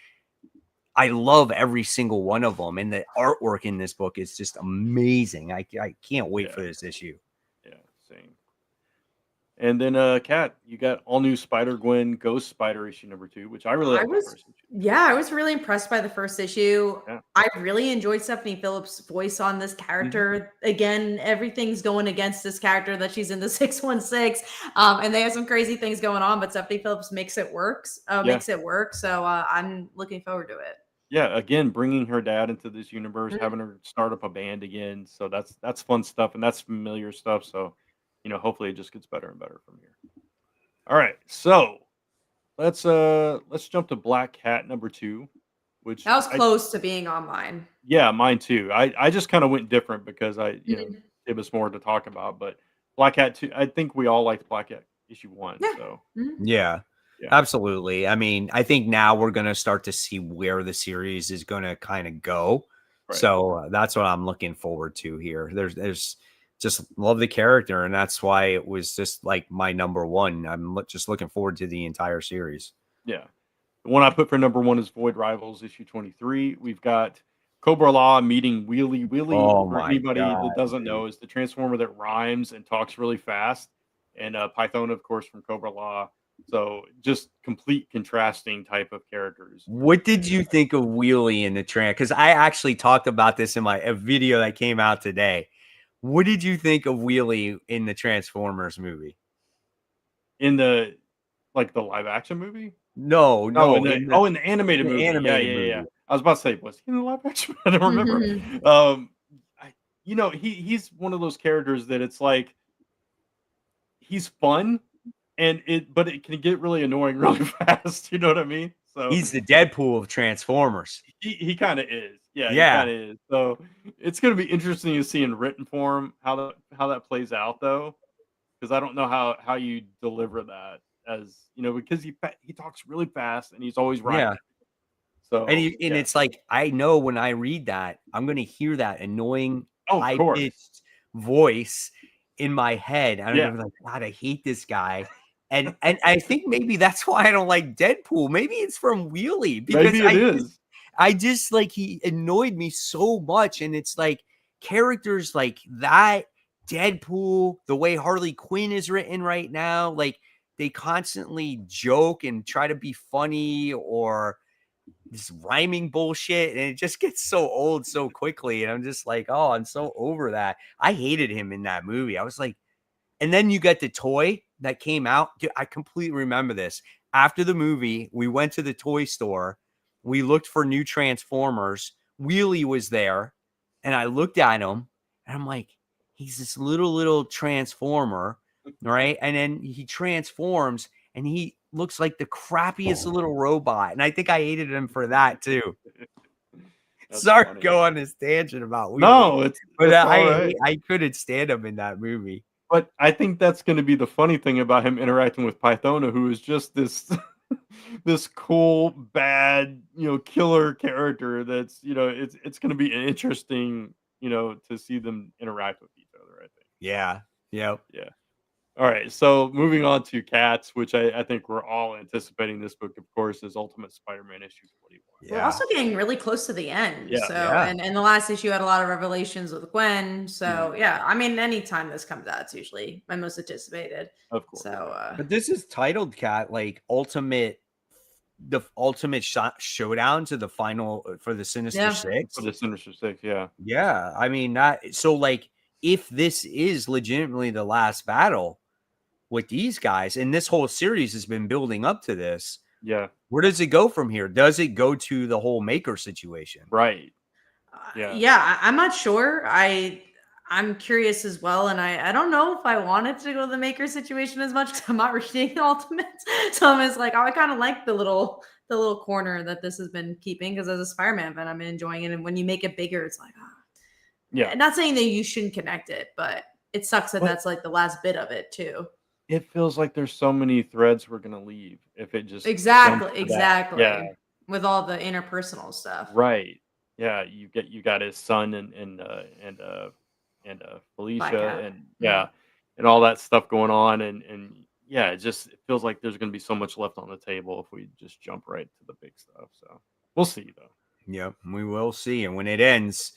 I love every single one of them. And the artwork in this book is just amazing. I can't wait for this issue. Yeah, same. And then, Kat, you got all new Spider-Gwen Ghost Spider issue number 2, which I really like the first issue. Yeah, I was really impressed by the first issue. Yeah. I really enjoyed Stephanie Phillips' voice on this character. Again, everything's going against this character that she's in the 616. And they have some crazy things going on, but Stephanie Phillips makes it work. So I'm looking forward to it. Yeah, again, bringing her dad into this universe, having her start up a band again. So that's fun stuff, and that's familiar stuff. So, hopefully it just gets better and better from here. All right, so let's jump to Black Cat number 2, which That was close to being on mine. Yeah, mine too. I just kind of went different because it was more to talk about. But Black Cat 2, I think we all liked Black Cat issue 1. Yeah. So Yeah. Yeah. Absolutely. I mean, I think now we're going to start to see where the series is going to kind of go. Right. So that's what I'm looking forward to here. There's just love the character. And that's why it was just like my number 1. I'm just looking forward to the entire series. Yeah. The one I put for number 1 is Void Rivals issue 23. We've got Cobra Law meeting Wheelie. Wheelie, Oh for my anybody God, that doesn't dude. know, is the Transformer that rhymes and talks really fast. And Python, of course, from Cobra Law. So just complete contrasting type of characters. What did you think of Wheelie in the trans? Because I actually talked about this in a video that came out today. What did you think of Wheelie in the Transformers movie? In the live action movie? No, in the animated movie. animated Yeah. movie. I was about to say, was he in the live action? I don't remember. He's one of those characters that it's like he's fun, but it can get really annoying really fast. You know what I mean? So He's the Deadpool of Transformers. he kind of is. Yeah, he Yeah. kind of is. So it's going to be interesting to see in written form how that plays out, though, because I don't know how you deliver that as because he talks really fast and he's always right. Yeah. So And it's like, I know when I read that, I'm going to hear that annoying, high-pitched voice in my head. And I'm going to be like, God, I hate this guy. And I think maybe that's why I don't like Deadpool. Maybe it's from Wheelie. Because maybe it is. I just like, he annoyed me so much. And it's like characters like that, Deadpool, the way Harley Quinn is written right now, like they constantly joke and try to be funny or this rhyming bullshit, and it just gets so old so quickly. And I'm just like, oh, I'm so over that. I hated him in that movie. I was like, and then you get the toy that came out. Dude, I completely remember this. After the movie, we went to the toy store. We looked for new Transformers. Wheelie was there, and I looked at him, and I'm like, he's this little Transformer, right? And then he transforms, and he looks like the crappiest little robot. And I think I hated him for that too. Sorry to go on this tangent about Wheelie. No, but right. I couldn't stand him in that movie. But I think that's going to be the funny thing about him interacting with Pythona, who is just this this cool, bad, killer character. That's it's going to be interesting, to see them interact with each other. I think. Yeah. Yep. Yeah. All right, so moving on to Cats, which I think we're all anticipating. This book, of course, is Ultimate Spider-Man issue 41. We're also getting really close to the end. Yeah. So, and the last issue had a lot of revelations with Gwen. So, I mean, anytime this comes out, it's usually my most anticipated. Of course. So, but this is titled, Cat, like the ultimate showdown to the final for the Sinister Six. For the Sinister Six, yeah. Yeah, I mean, so like, if this is legitimately the last battle with these guys, and this whole series has been building up to this, where does it go from here? Does it go to the whole Maker situation? Right. I'm not sure. I'm curious as well, and I don't know if I wanted to go to the Maker situation as much because I'm not reading the Ultimates. So I'm just like, I kind of like the little corner that this has been keeping, because as a Spider-Man fan, I'm enjoying it. And when you make it bigger, it's like, not saying that you shouldn't connect it, but it sucks that that's like the last bit of it too. It feels like there's so many threads we're gonna leave if it just exactly. Yeah. With all the interpersonal stuff, right? Yeah, you got his son and Felicia and all that stuff going on, and it feels like there's gonna be so much left on the table if we just jump right to the big stuff. So we'll see though. Yep, we will see, and when it ends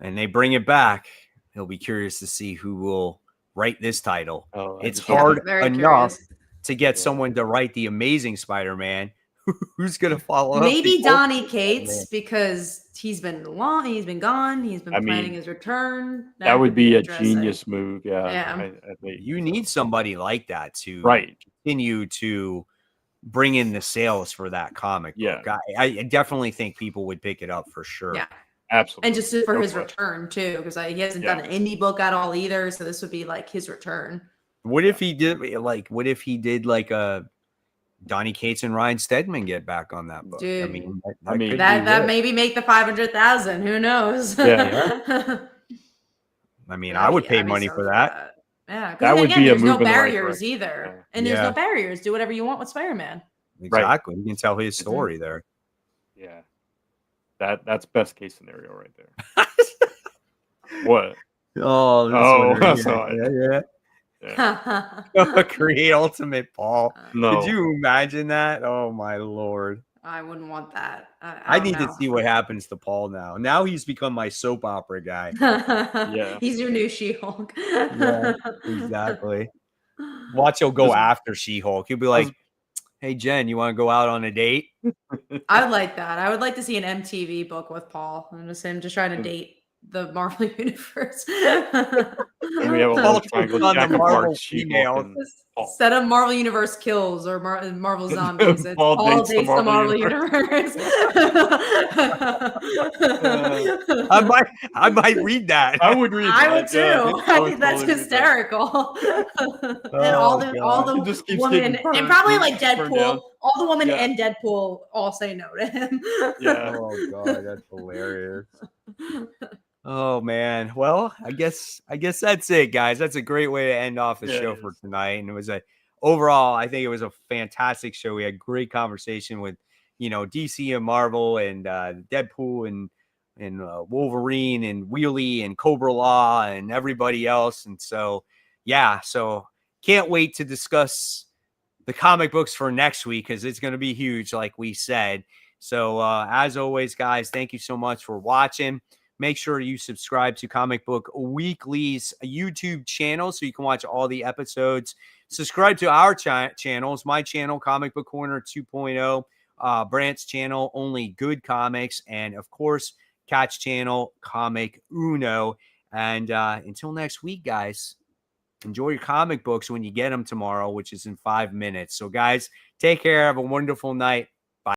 and they bring it back, he'll be curious to see who will write this title. It's hard enough to get someone to write the Amazing Spider-Man. Who's gonna follow? Maybe Donny Cates, because he's been gone. He's been planning his return. That would be a genius move. Yeah. I think you need somebody like that to continue to bring in the sales for that comic book. I definitely think people would pick it up for sure. Yeah. Absolutely. And just for his return too, because he hasn't done an indie book at all either. So this would be like his return. What if he did like a Donny Cates and Ryan Stegman get back on that book? Dude, I mean that maybe make the 500,000. Who knows? I mean, I would pay money for that. Yeah, that would be a there's move no barriers either, and there's no barriers. Do whatever you want with Spider-Man. Exactly, you can tell his story there. Yeah. That's best case scenario right there. What? Create Ultimate Paul. No. Could you imagine that? Oh my Lord. I wouldn't want that. I need to see what happens to Paul now. Now he's become my soap opera guy. He's your new She-Hulk. Exactly. Watch, he'll go after She-Hulk. He'll be like, hey, Jen, you want to go out on a date? I would like that. I would like to see an MTV book with Paul and just him just trying to date the Marvel Universe. And we have a love triangle, Jack and Mark, She-Hulk, and Paul. Instead of Marvel Universe kills or Marvel Zombies, it's Paul dates the Marvel Universe. I might read that. I would read that. I would too. I think that's hysterical. And all the women, and probably like Deadpool, all the women and Deadpool all say no to him. Oh God, that's hilarious. Oh man. Well, I guess that's it, guys. That's a great way to end off the show for tonight. And it was a overall, I think it was a fantastic show. We had great conversation with, DC and Marvel and Deadpool and Wolverine and Wheelie and Cobra Law and everybody else. And so, yeah, so can't wait to discuss the comic books for next week because it's going to be huge, like we said. So as always, guys, thank you so much for watching. Make sure you subscribe to Comic Book Weekly's YouTube channel so you can watch all the episodes. Subscribe to our channels, my channel, Comic Book Corner 2.0, Brant's channel, Only Good Comics, and of course, Catch channel, Comic Uno. And until next week, guys, enjoy your comic books when you get them tomorrow, which is in 5 minutes. So, guys, take care. Have a wonderful night.